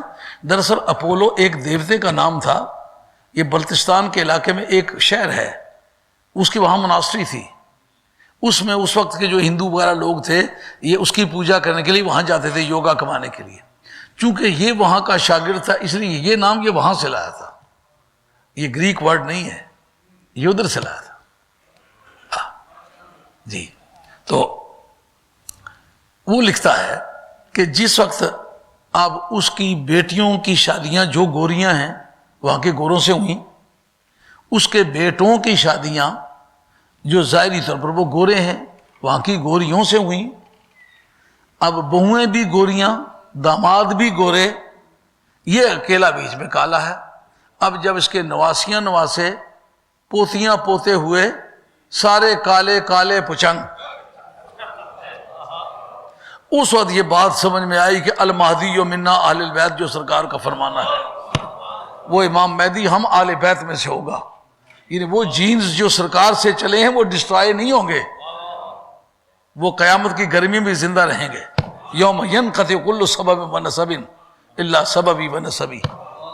دراصل اپولو ایک دیوتے کا نام تھا۔ یہ بلتستان کے علاقے میں ایک شہر ہے، اس کی وہاں مناسٹری تھی، اس میں اس وقت کے جو ہندو وغیرہ لوگ تھے یہ اس کی پوجا کرنے کے لیے وہاں جاتے تھے، یوگا کمانے کے لیے۔ چونکہ یہ وہاں کا شاگرد تھا اس لیے یہ نام یہ وہاں سے لایا تھا، یہ گریک ورڈ نہیں ہے، یہ ادھر سے لایا تھا۔ جی، تو وہ لکھتا ہے کہ جس وقت اب اس کی بیٹیوں کی شادیاں جو گوریاں ہیں وہاں کے گوروں سے ہوئیں، اس کے بیٹوں کی شادیاں جو ظاہری طور پر وہ گورے ہیں وہاں کی گوریوں سے ہوئیں، اب بہویں بھی گوریاں داماد بھی گورے، یہ اکیلا بیچ میں کالا ہے۔ اب جب اس کے نواسیاں نواسے پوتیاں پوتے ہوئے سارے کالے کالے پچنگ، اس وقت یہ بات سمجھ میں آئی کہ المہدی منا اہل البیت جو سرکار کا فرمانا ہے وہ امام مہدی ہم اہل بیت میں سے ہوگا، یعنی وہ جینز جو سرکار سے چلے ہیں وہ ڈسٹرائے نہیں ہوں گے، وہ قیامت کی گرمی میں زندہ رہیں گے۔ یوم ینقطع کل سبب ونسب الا سببی ونسبی،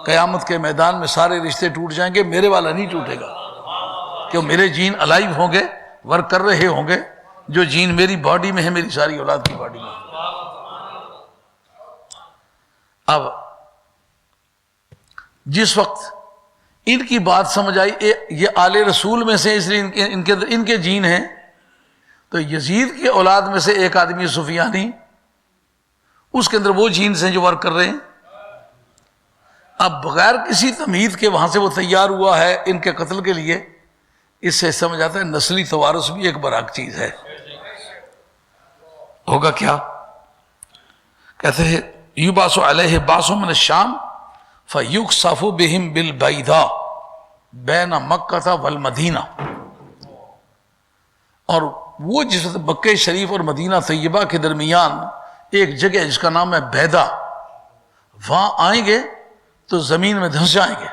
قیامت کے میدان میں سارے رشتے ٹوٹ جائیں گے، میرے والا نہیں ٹوٹے گا، کہ میرے جین الائیو ہوں گے، ورک کر رہے ہوں گے، جو جین میری باڈی میں ہے میری ساری اولاد کی باڈی میں۔ اب جس وقت ان کی بات سمجھ آئی یہ آل رسول میں سے، اس لیے ان کے اندر ان کے جین ہیں، تو یزید کے اولاد میں سے ایک آدمی سفیانی، اس کے اندر وہ جینز ہیں جو ورک کر رہے ہیں۔ اب بغیر کسی تمہید کے وہاں سے وہ تیار ہوا ہے ان کے قتل کے لیے، اس سے سمجھ آتا ہے نسلی توارث بھی ایک براق چیز ہے۔ ہوگا کیا؟ کہتے ہیں یبعث علیہ بعث من الشام فیخسف بہم بالبیضاء بین مکہ والمدینہ، اور وہ جس مکہ شریف اور مدینہ طیبہ کے درمیان ایک جگہ ہے جس کا نام ہے بیدا، وہاں آئیں گے تو زمین میں دھنس جائیں گے،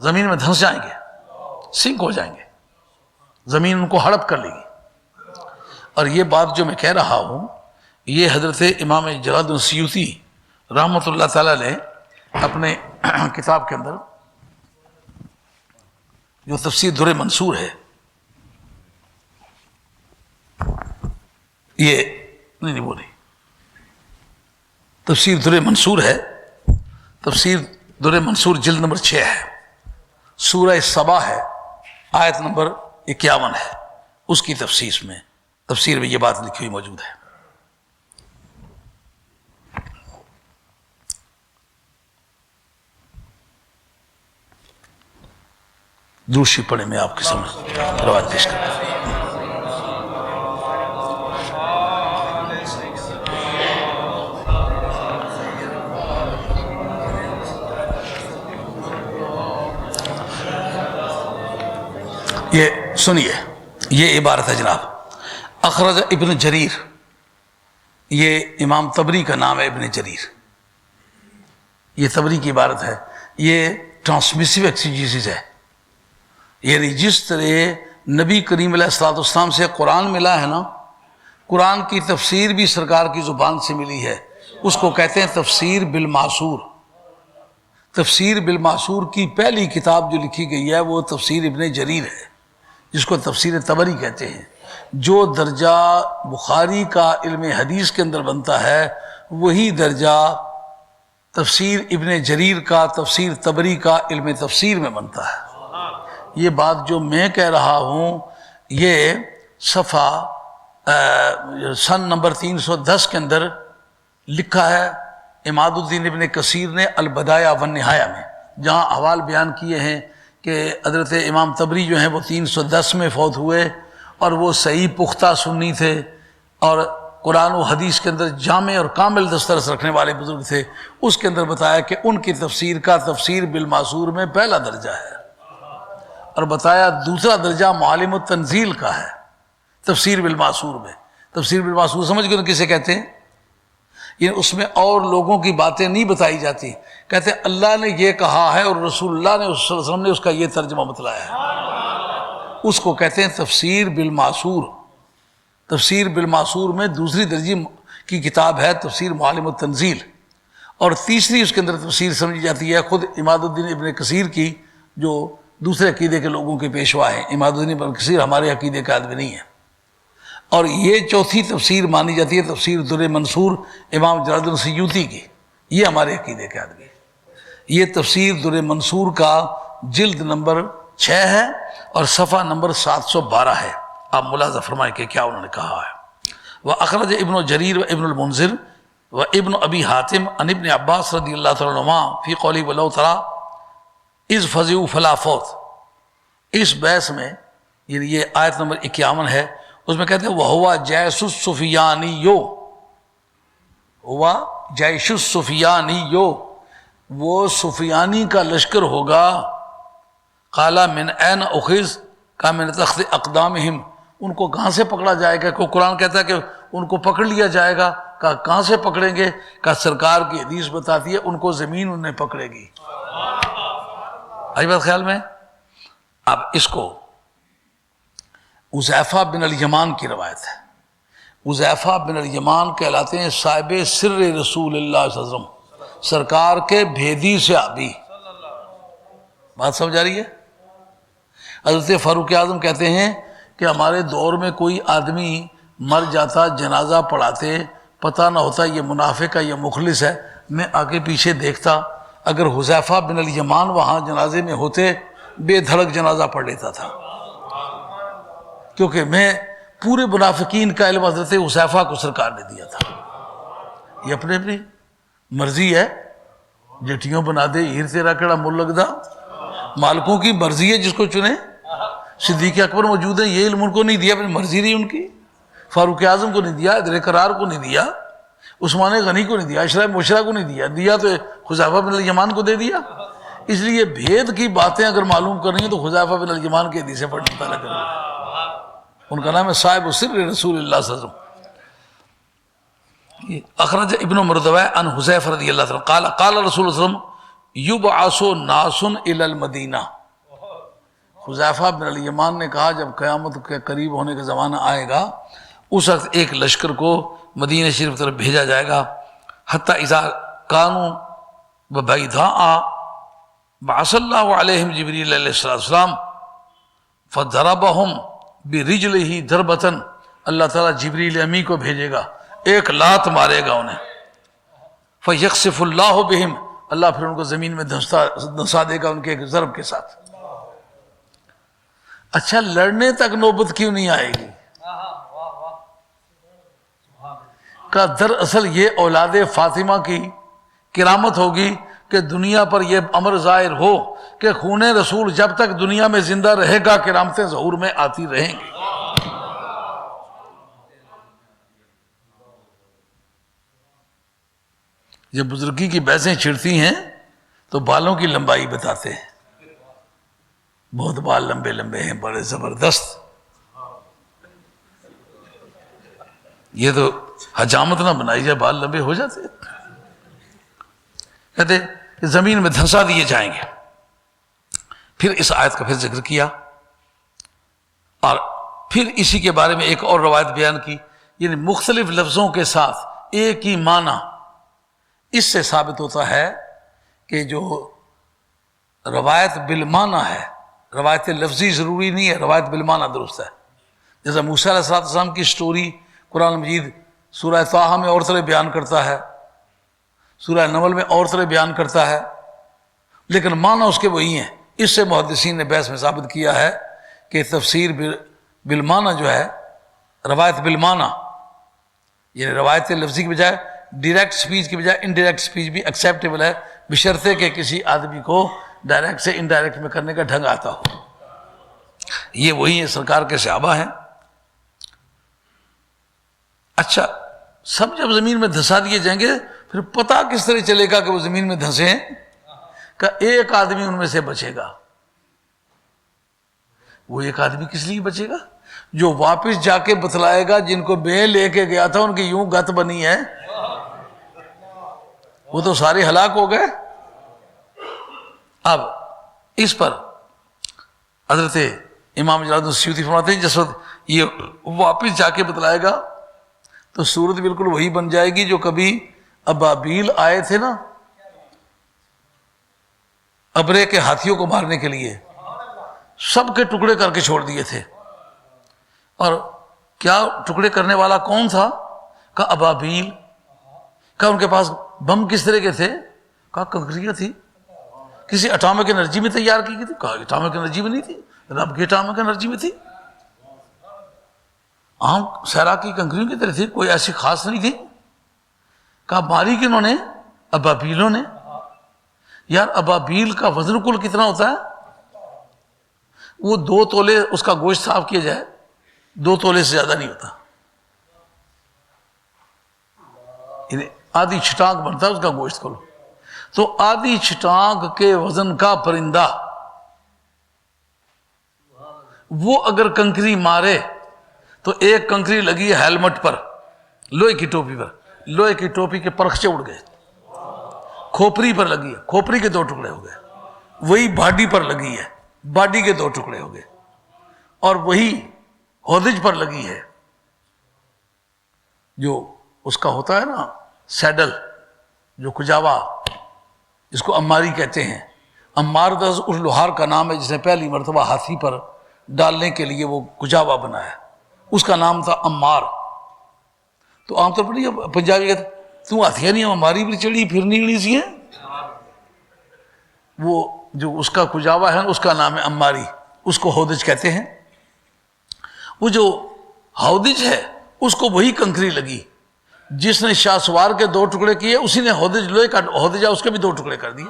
زمین میں دھنس جائیں گے، سنک ہو جائیں گے، زمین ان کو ہڑپ کر لے گی۔ اور یہ بات جو میں کہہ رہا ہوں یہ حضرت امام جلال الدین سیوطی رحمۃ اللہ تعالی نے اپنے کتاب کے اندر جو تفسیر در منصور ہے، یہ نہیں وہ نہیں، تفسیر در منصور ہے، تفسیر در منصور جلد نمبر 6 ہے، سورہ سبا ہے، آیت نمبر 51 ہے، اس کی تفسیر میں یہ بات لکھی ہوئی موجود ہے۔ دوسری پڑھے میں آپ کے سامنے روایت پیش کرتا ہوں۔ یہ سنیے، یہ عبارت ہے جناب، اخرج ابن جریر، یہ امام طبری کا نام ہے ابن جریر، یہ طبری کی عبارت ہے، یہ ٹرانسمیسیو ایکسیجیسس ہے، یعنی جس طرح نبی کریم علیہ الصلوۃ والسلام سے قرآن ملا ہے نا، قرآن کی تفسیر بھی سرکار کی زبان سے ملی ہے، اس کو کہتے ہیں تفسیر بالمعصور۔ تفسیر بالمعصور کی پہلی کتاب جو لکھی گئی ہے وہ تفسیر ابن جریر ہے، جس کو تفسیر طبری کہتے ہیں۔ جو درجہ بخاری کا علم حدیث کے اندر بنتا ہے وہی درجہ تفسیر ابن جریر کا، تفسیر طبری کا علم تفسیر میں بنتا ہے۔ یہ بات جو میں کہہ رہا ہوں یہ صفحہ سن نمبر 310 کے اندر لکھا ہے عماد الدین ابن کثیر نے البدایہ والنہایہ میں، جہاں احوال بیان کیے ہیں کہ حضرت امام طبری جو ہیں وہ 310 میں فوت ہوئے اور وہ صحیح پختہ سنی تھے، اور قرآن و حدیث کے اندر جامع اور کامل دسترس رکھنے والے بزرگ تھے، اس کے اندر بتایا کہ ان کی تفسیر کا تفسیر بالمعصور میں پہلا درجہ ہے، اور بتایا دوسرا درجہ معالم التنزیل کا ہے تفسیر بالمعصور میں۔ تفسیر بالمعصور سمجھ گئے کسے کہتے ہیں؟ یعنی اس میں اور لوگوں کی باتیں نہیں بتائی جاتی، کہتے ہیں اللہ نے یہ کہا ہے اور رسول اللہ نے صلی اللہ علیہ وسلم نے اس کا یہ ترجمہ بتلایا ہے، اس کو کہتے ہیں تفسیر بالمعصور۔ تفسیر بالمعصور میں دوسری درجے کی کتاب ہے تفسیر معالم التنزیل، اور تیسری اس کے اندر تفسیر سمجھی جاتی ہے خود عماد الدین ابن کثیر کی، جو دوسرے عقیدے کے لوگوں کے پیشوا ہیں۔ عماد الدین ابن کثیر ہمارے عقیدے کا آدمی نہیں ہے۔ اور یہ چوتھی تفسیر مانی جاتی ہے تفسیر در منصور امام جلال الدین سیوطی کی، یہ ہمارے عقیدے کے آدمی ہے۔ یہ تفسیر در منصور کا جلد نمبر 6 ہے اور صفحہ نمبر 712 ہے۔ آپ ملاحظہ فرمائیں کہ کیا انہوں نے کہا ہے۔ وَأَخْرَجَ ابن جریر و ابن المنذر و ابن ابی حاتم عن ابن عباس رضی اللہ تعالیٰ عنہما فی قولی وَلَوْ تَرَىٰ اِذْ فَزِعُوا فَلَا فَوْتَ، اس بحث میں یعنی یہ آیت نمبر 51 ہے، اس میں کہتے ہیں وَهُوَ جَيْشُ السُّفْيَانِيُّ، ہوا جیش السفیانیو، وہ سفیانی کا لشکر ہوگا۔ قَالَ مِنْ أَيْنَ أُخِذَ، کہا من تخت اقدامہم، ان کو کہاں سے پکڑا جائے گا؟ کہ قرآن کہتا ہے کہ ان کو پکڑ لیا جائے گا، کہا کہاں سے پکڑیں گے؟ کہا سرکار کی حدیث بتاتی ہے ان کو زمین انہیں پکڑے گی۔ آئی بات خیال میں؟ اب اس کو حذیفہ بن الیمان کی روایت ہے۔ حذیفہ بن الیمان کہلاتے ہیں صاحب سر رسول اللہ صلی اللہ علیہ وسلم، سرکار کے بھیدی صحابی۔ بات سمجھ آ رہی ہے؟ حضرت فاروق اعظم کہتے ہیں کہ ہمارے دور میں کوئی آدمی مر جاتا، جنازہ پڑھاتے، پتہ نہ ہوتا یہ منافق ہے یا مخلص ہے، میں آگے پیچھے دیکھتا، اگر حذیفہ بن الیمان وہاں جنازے میں ہوتے بے دھڑک جنازہ پڑھ لیتا تھا، کیونکہ میں پورے منافقین کا علم حضرت حذیفہ کو سرکار نے دیا تھا۔ یہ اپنے اپنی مرضی ہے، جٹیوں بنا دے ہیر تیرا کڑا مل لگدا، مالکوں کی مرضی ہے جس کو چنے۔ صدیق اکبر موجود ہیں، یہ علم ان کو نہیں دیا، اپنی مرضی رہی ان کی۔ فاروق اعظم کو نہیں دیا، حیدر کرار کو نہیں دیا، عثمان غنی کو نہیں دیا، اشرف مبشرہ کو نہیں دیا، دیا تو حذیفہ بن الیمان کو دے دیا۔ اس لیے بھید کی باتیں اگر معلوم کرنی ہیں تو حذیفہ بن الیمان کے حدیثیں پڑھنا پہلے کریں۔ ان کا نام ہے صاحب سر رسول اللہ صلی اللہ علیہ وسلم۔ اخرج ابن مردوہ عن حذیفہ رضی اللہ عنہ قال قال رسول اللہ صلی اللہ علیہ وسلم یبعث ناس الی المدینہ۔ حذیفہ بن الیمان نے کہا جب قیامت کے قریب ہونے کا زمانہ آئے گا اس وقت ایک لشکر کو مدینہ شریف طرف بھیجا جائے گا، حتی اذا کانوا ببیضاء بعث اللہ علیہم جبریل علیہ السلام فضربہم برجلہ ضربۃ، اللہ تعالیٰ جبریل امی کو بھیجے گا، ایک لات مارے گا انہیں، فیخسف اللہ بہم، اللہ پھر ان کو زمین میں دھنسا دے گا ان کے ایک ضرب کے ساتھ۔ اچھا لڑنے تک نوبت کیوں نہیں آئے گی؟ کہ دراصل یہ اولاد فاطمہ کی کرامت ہوگی کہ دنیا پر یہ امر ظاہر ہو کہ خون رسول جب تک دنیا میں زندہ رہے گا کرامتیں ظہور میں آتی رہیں گی۔ جب بزرگی کی بحثیں چھڑتی ہیں تو بالوں کی لمبائی بتاتے ہیں، بہت بال لمبے لمبے ہیں، بڑے زبردست۔ یہ تو حجامت نہ بنائی جائے، بال لمبے ہو جاتے۔ کہتے کہ زمین میں دھنسا دیے جائیں گے۔ پھر اس آیت کا پھر ذکر کیا اور پھر اسی کے بارے میں ایک اور روایت بیان کی، یعنی مختلف لفظوں کے ساتھ ایک ہی معنی۔ اس سے ثابت ہوتا ہے کہ جو روایت بالمعنی ہے، روایت لفظی ضروری نہیں ہے، روایت بالمعنی درست ہے۔ جیسا موسیٰ علیہ السلام کی سٹوری قرآن مجید سورہ طٰہٰ میں اور طرح بیان کرتا ہے، سورہ نمل میں اور طرح بیان کرتا ہے، لیکن معنی اس کے وہی ہیں۔ اس سے محدثین نے بحث میں ثابت کیا ہے کہ تفسیر بالمعنی جو ہے، روایت بالمعنی، یعنی روایت لفظی کی بجائے ڈائریکٹ سپیچ کی بجائے انڈائریکٹ سپیچ بھی ایکسیپٹیبل ہے، بشرطے کہ کسی آدمی کو ڈائریکٹ سے انڈائریکٹ میں کرنے کا ڈھنگ آتا ہو۔ یہ وہی ہے، سرکار کے صحابہ ہیں۔ اچھا سب جب زمین میں دھسا دیے جائیں گے پھر پتہ کس طرح چلے گا کہ وہ زمین میں دھسے ہیں؟ کہ ایک آدمی ان میں سے بچے گا. وہ ایک آدمی کس لیے بچے گا؟ جو واپس جا کے بتلائے گا جن کو بے لے کے گیا تھا ان کی یوں گت بنی ہے، وہ تو سارے ہلاک ہو گئے. اب اس پر حضرت امام جلال الدین سیوطی فرماتے ہیں جس وقت یہ واپس جا کے بتلائے گا تو صورت بالکل وہی بن جائے گی جو کبھی ابابیل آئے تھے نا ابرے کے ہاتھیوں کو مارنے کے لیے، سب کے ٹکڑے کر کے چھوڑ دیے تھے. اور کیا ٹکڑے کرنے والا کون تھا؟ کہ ابابیل. کہ ان کے پاس بم کس طرح کے تھے؟ کہا کنکریاں تھی، کسی اٹامک انرجی میں تیار کی گئی تھی. کہا اٹامک انرجی میں نہیں تھی، رب کی اٹامک انرجی میں تھی، عام صحرا کی کنکریوں کی طرح تھی، کوئی ایسی خاص نہیں تھی. کہا ماری کنہوں نے؟ ابابیلوں نے. یار ابابیل کا وزن کل کتنا ہوتا ہے؟ وہ 2 تولے اس کا گوشت صاف کیا جائے 2 تولے سے زیادہ نہیں ہوتا، آدھی چھٹانک بنتا ہے اس کا گوشت کھولو. تو آدھی چھٹانک کے وزن کا پرندہ وہ اگر کنکری مارے تو ایک کنکری لگی ہے ہیلمٹ پر، لوہے کی ٹوپی پر، لوہے کی ٹوپی کے پرخچے اڑ گئے. کھوپری پر لگی ہے، کھوپری کے 2 ٹکڑے ہو گئے. وہی باڈی پر لگی ہے، باڈی کے 2 ٹکڑے ہو گئے. اور وہی ہودج پر لگی ہے، جو اس کا ہوتا ہے نا سیڈل، جو کجاوا جس کو اماری کہتے ہیں. امار دز اس لوہار کا نام ہے جس نے پہلی مرتبہ ہاتھی پر ڈالنے کے لیے وہ کجاوا بنایا، اس کا نام تھا امار. تو عام طور پر نہیں پنجابی کہتے تو ہاتھیاں نہیں ہماری پر چڑھی پھرنی اڑی سی ہیں. وہ جو اس کا کجاوا ہے اس کا نام ہے اماری، اس کو ہودج کہتے ہیں. وہ جو ہودج ہے اس کو وہی کنکری لگی جس نے شاہ سوار کے 2 ٹکڑے کیے، اسی نے ہودج لوہے کا ہودج ہے اس کے بھی 2 ٹکڑے کر دیے.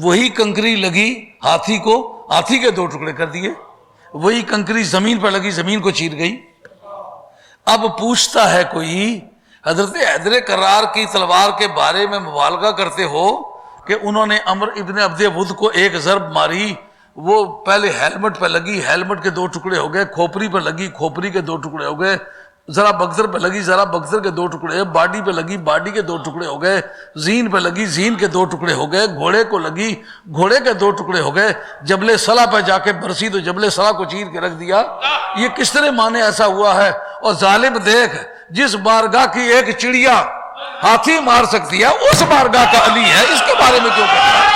وہی کنکری لگی ہاتھی کو، ہاتھی کے 2 ٹکڑے کر دیے. وہی کنکری زمین پر لگی، زمین کو چیر گئی. اب پوچھتا ہے کوئی حضرت حیدر کرار کی تلوار کے بارے میں مبالغہ کرتے ہو کہ انہوں نے عمر ابن عبد ود کو ایک ضرب ماری، وہ پہلے ہیلمٹ پہ لگی، ہیلمٹ کے 2 ٹکڑے ہو گئے، کھوپری پہ لگی، کھوپری کے 2 ٹکڑے ہو گئے، ذرا بغزر پہ لگی، ذرا بغزر کے 2 ٹکڑے، باڈی پہ لگی، باڈی کے 2 ٹکڑے ہو گئے، زین پہ لگی، زین کے 2 ٹکڑے ہو گئے، گھوڑے کو لگی، گھوڑے کے 2 ٹکڑے ہو گئے، جبل صلا پہ جا کے برسی تو جبل صلا کو چیر کے رکھ دیا. یہ کس طرح مانے ایسا ہوا ہے؟ اور ظالم دیکھ، جس بارگاہ کی ایک چڑیا ہاتھی مار سکتی ہے اس بارگاہ کا علی ہے، اس کے بارے میں کیوں کہتا ہے؟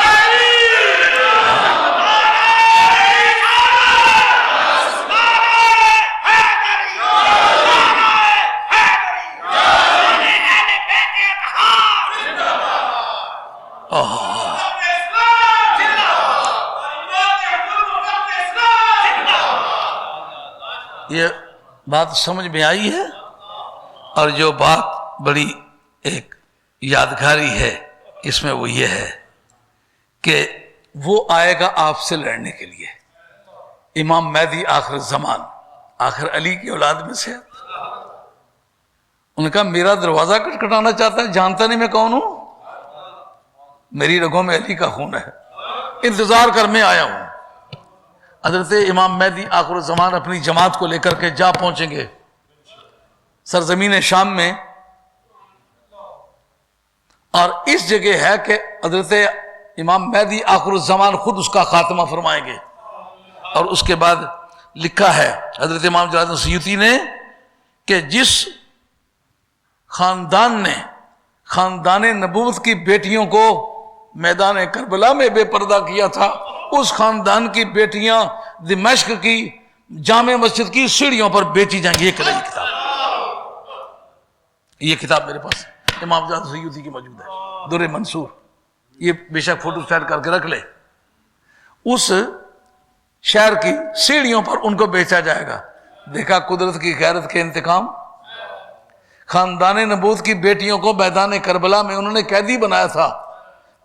یہ بات سمجھ میں آئی ہے؟ اور جو بات بڑی ایک یادگاری ہے اس میں وہ یہ ہے کہ وہ آئے گا آپ سے لڑنے کے لیے، امام مہدی آخر الزمان، آخر علی کی اولاد میں سے. انہوں نے کہا میرا دروازہ کٹکھٹانا چاہتا ہے، جانتا نہیں میں کون ہوں، میری رگوں میں علی کا خون ہے، انتظار کر میں آیا ہوں. حضرت امام مہدی آخر الزمان اپنی جماعت کو لے کر کے جا پہنچیں گے سرزمین شام میں، اور اس جگہ ہے کہ حضرت امام مہدی آخر الزمان خود اس کا خاتمہ فرمائیں گے. اور اس کے بعد لکھا ہے حضرت امام جلال الدین سیوطی نے کہ جس خاندان نے خاندان نبوت کی بیٹیوں کو میدان کربلا میں بے پردہ کیا تھا، اس خاندان کی بیٹیاں دمشق کی جامع مسجد کی سیڑھیوں پر بیچی جائیں گی. یہ کہلائی کتاب، یہ کتاب میرے پاس امام جلال سیوطی کی موجود ہے، در منصور. یہ بے شک فوٹو سٹیٹ کر کے رکھ لے. اس شہر کی سیڑھیوں پر ان کو بیچا جائے گا. دیکھا قدرت کی غیرت کے انتقام. خاندان نبوت کی بیٹیوں کو میدان کربلا میں انہوں نے قیدی بنایا تھا،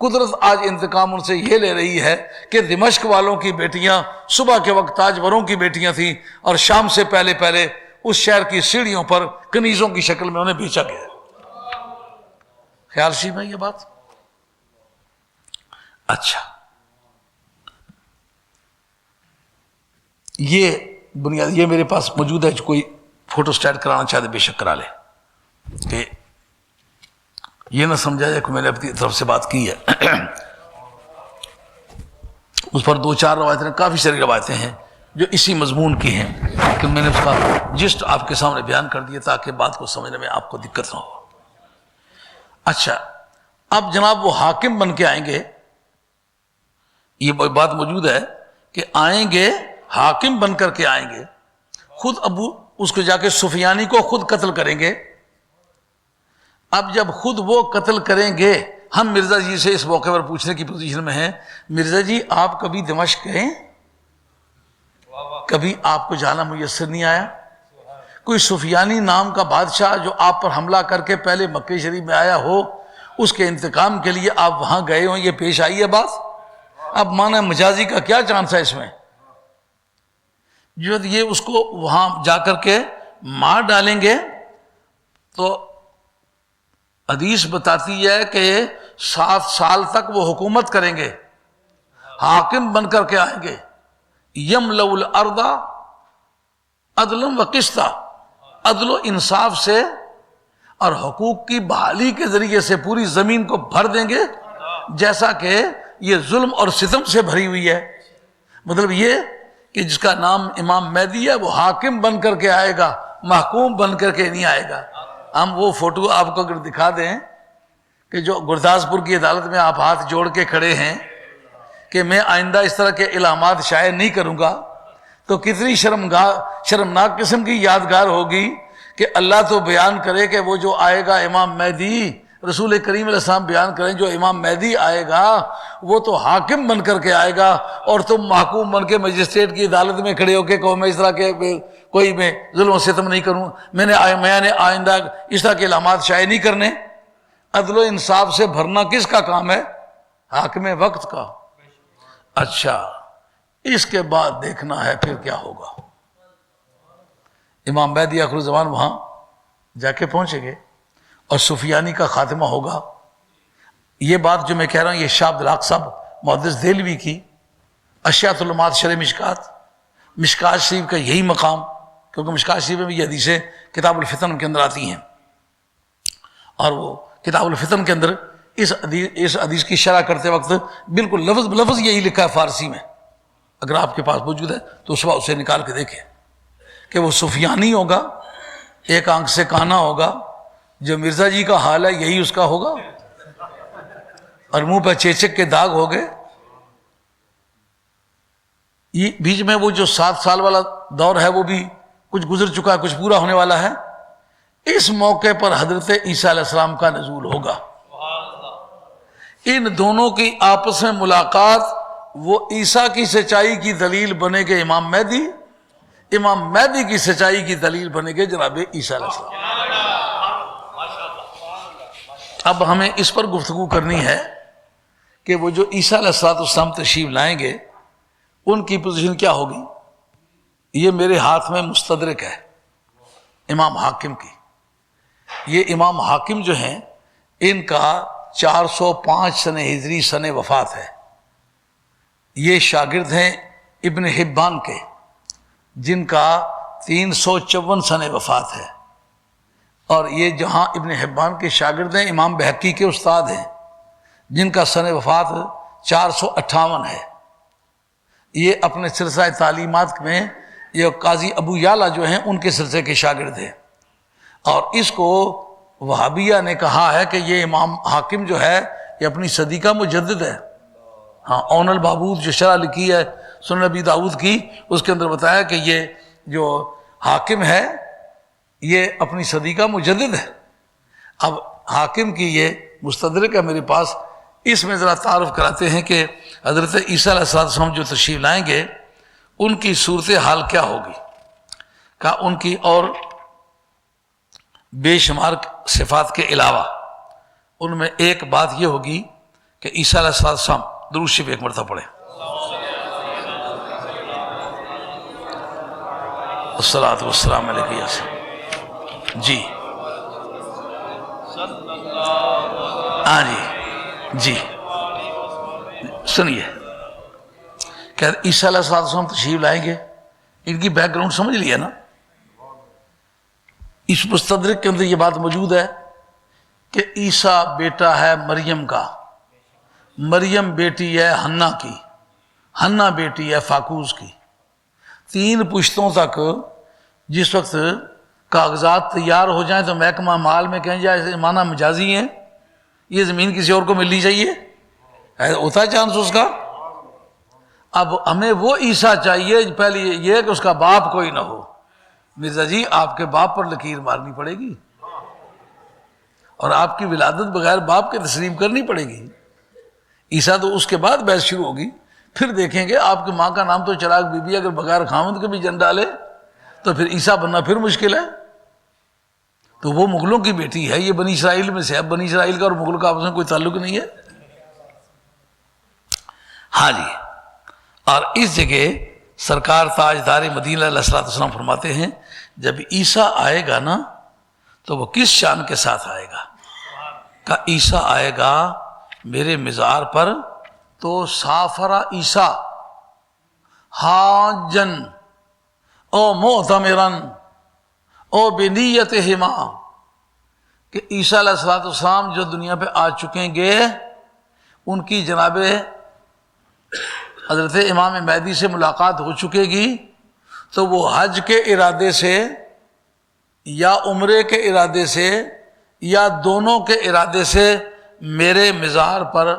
قدرت آج انتقام ان سے یہ لے رہی ہے کہ دمشق والوں کی بیٹیاں صبح کے وقت تاجوروں کی بیٹیاں تھیں، اور شام سے پہلے پہلے اس شہر کی سیڑھیوں پر کنیزوں کی شکل میں انہیں بیچا گیا. خیال سی میں یہ بات. اچھا، یہ بنیاد یہ میرے پاس موجود ہے. جو کوئی فوٹو اسٹیٹ کرانا چاہتے بے شک کرا لے، کہ یہ نہ سمجھا جائے کہ میں نے اپنی طرف سے بات کی ہے. اس پر 2-4 روایتیں، کافی ساری روایتیں ہیں جو اسی مضمون کی ہیں، لیکن میں نے اس کا جسٹ آپ کے سامنے بیان کر دیا تاکہ بات کو سمجھنے میں آپ کو دقت نہ ہو. اچھا، اب جناب وہ حاکم بن کے آئیں گے. یہ بات موجود ہے کہ آئیں گے، حاکم بن کر کے آئیں گے. خود ابو اس کو جا کے سفیانی کو خود قتل کریں گے. اب جب خود وہ قتل کریں گے، ہم مرزا جی سے اس موقع پر پوچھنے کی پوزیشن میں ہیں، مرزا جی آپ کبھی دمشق گئے؟ کبھی آپ کو جانا میسر نہیں آیا؟ کوئی سفیانی نام کا بادشاہ جو آپ پر حملہ کر کے پہلے مکہ شریف میں آیا ہو، اس کے انتقام کے لیے آپ وہاں گئے ہوں، یہ پیش آئی ہے بات؟ اب معنی مجازی کا کیا چانس ہے اس میں؟ جو یہ اس کو وہاں جا کر کے مار ڈالیں گے تو حدیث بتاتی ہے کہ 7 سال تک وہ حکومت کریں گے، حاکم بن کر کے آئیں گے. یملؤ الارض عدلا و قسطا، عدل و انصاف سے اور حقوق کی بحالی کے ذریعے سے پوری زمین کو بھر دیں گے، جیسا کہ یہ ظلم اور ستم سے بھری ہوئی ہے. مطلب یہ کہ جس کا نام امام مہدی ہے وہ حاکم بن کر کے آئے گا، محکوم بن کر کے نہیں آئے گا. ہم وہ فوٹو آپ کو اگر دکھا دیں کہ جو گرداسپور کی عدالت میں آپ ہاتھ جوڑ کے کھڑے ہیں کہ میں آئندہ اس طرح کے الہامات شائع نہیں کروں گا، تو کتنی شرمناک قسم کی یادگار ہوگی کہ اللہ تو بیان کرے کہ وہ جو آئے گا امام مہدی، رسول کریم علیہ السلام بیان کریں جو امام مہدی آئے گا وہ تو حاکم بن کر کے آئے گا، اور تم محکوم بن کے مجسٹریٹ کی عدالت میں کھڑے ہو کے کہو میں اس طرح کے کوئی میں ظلم و ستم نہیں کروں، میں نے آئندہ اس طرح کے علامات شائع نہیں کرنے. عدل و انصاف سے بھرنا کس کا کام ہے؟ حاکم وقت کا. اچھا، اس کے بعد دیکھنا ہے پھر کیا ہوگا. امام مہدی آخر الزمان وہاں جا کے پہنچیں گے اور سفیانی کا خاتمہ ہوگا. یہ بات جو میں کہہ رہا ہوں یہ شاہ عبدالحق صاحب محدث دہلوی کی اشیاۃ العلومات شرح مشکات شریف کا یہی مقام، کیونکہ مشکات شریف میں بھی یہ حدیثیں کتاب الفتن کے اندر آتی ہیں، اور وہ کتاب الفتن کے اندر اس حدیث کی شرح کرتے وقت بالکل لفظ بلفظ یہی لکھا ہے فارسی میں. اگر آپ کے پاس موجود ہے تو صبح اسے نکال کے دیکھیں کہ وہ سفیانی ہوگا، ایک آنکھ سے کانا ہوگا، جو مرزا جی کا حال ہے یہی اس کا ہوگا، اور منہ پہ چیچک کے داغ ہو گئے. یہ بیچ میں وہ جو 7 سال والا دور ہے وہ بھی کچھ گزر چکا ہے، کچھ پورا ہونے والا ہے. اس موقع پر حضرت عیسیٰ علیہ السلام کا نزول ہوگا. ان دونوں کی آپس میں ملاقات، وہ عیسیٰ کی سچائی کی دلیل بنے گے امام مہدی، امام مہدی کی سچائی کی دلیل بنے گے جناب عیسیٰ علیہ السلام. اب ہمیں اس پر گفتگو کرنی ہے کہ وہ جو عیسیٰ علیہ السلام تشریف لائیں گے ان کی پوزیشن کیا ہوگی. یہ میرے ہاتھ میں مستدرک ہے امام حاکم کی. یہ امام حاکم جو ہیں ان کا 405 سن ہجری سن وفات ہے. یہ شاگرد ہیں ابن حبان کے جن کا 354 سن وفات ہے، اور یہ جہاں ابن حبان کے شاگرد ہیں امام بہقی کے استاد ہیں جن کا سن وفات 458 ہے. یہ اپنے سلسلہ تعلیمات میں یہ قاضی ابو یعلا جو ہیں ان کے سلسلے کے شاگرد ہیں، اور اس کو وہابیہ نے کہا ہے کہ یہ امام حاکم جو ہے یہ اپنی صدی کا مجدد ہے. ہاں، اون البابود جو شرح لکھی ہے سنن نبی داؤد کی، اس کے اندر بتایا کہ یہ جو حاکم ہے یہ اپنی صدی کا مجدد ہے. اب حاکم کی یہ مستدرک ہے میرے پاس، اس میں ذرا تعارف کراتے ہیں کہ حضرت عیسیٰ علیہ السلام جو تشریف لائیں گے ان کی صورتحال کیا ہوگی. کہا ان کی اور بے شمار صفات کے علاوہ ان میں ایک بات یہ ہوگی کہ عیسیٰ علیہ السلام درود شریف ایک مرتبہ پڑھیں. الصلاۃ والسلام علیہ یا سیدی۔ جی ہاں جی سنیے، کہ عیسیٰ علیہ السلام تشریف لائیں گے، ان کی بیک گراؤنڈ سمجھ لیا نا۔ اس مستدرک کے اندر یہ بات موجود ہے کہ عیسیٰ بیٹا ہے مریم کا، مریم بیٹی ہے حنا کی، حنا بیٹی ہے فاکوز کی۔ 3 پشتوں تک جس وقت کاغذات تیار ہو جائیں تو محکمہ مال میں کہیں جائے معنی مجازی ہیں، یہ زمین کسی اور کو ملنی چاہیے، ہوتا ہے چانس اس کا۔ اب ہمیں وہ عیسیٰ چاہیے، پہلے یہ کہ اس کا باپ کوئی نہ ہو۔ مرزا جی آپ کے باپ پر لکیر مارنی پڑے گی، اور آپ کی ولادت بغیر باپ کے تسلیم کرنی پڑے گی۔ عیسیٰ تو اس کے بعد بحث شروع ہوگی، پھر دیکھیں گے آپ کی ماں کا نام تو چراغ بی بی، اگر بغیر خامد کے بھی جن ڈالے تو پھر عیسیٰ بننا پھر مشکل ہے۔ تو وہ مغلوں کی بیٹی ہے، یہ بنی اسرائیل میں سے ہے، بنی اسرائیل کا اور مغل کا آپس میں کوئی تعلق نہیں ہے۔ ہاں جی، اور اس جگہ سرکار تاجدار مدینہ علیہ السلام فرماتے ہیں جب عیسیٰ آئے گا نا تو وہ کس شان کے ساتھ آئے گا؟ کہ عیسیٰ آئے گا میرے مزار پر تو سافر عیسیٰ حاجن او معتمرن او بنیتہما، کہ عیسیٰ علیہ السلام جو دنیا پہ آ چکیں گے ان کی جناب حضرت امام مہدی سے ملاقات ہو چکے گی، تو وہ حج کے ارادے سے یا عمرے کے ارادے سے یا دونوں کے ارادے سے میرے مزار پر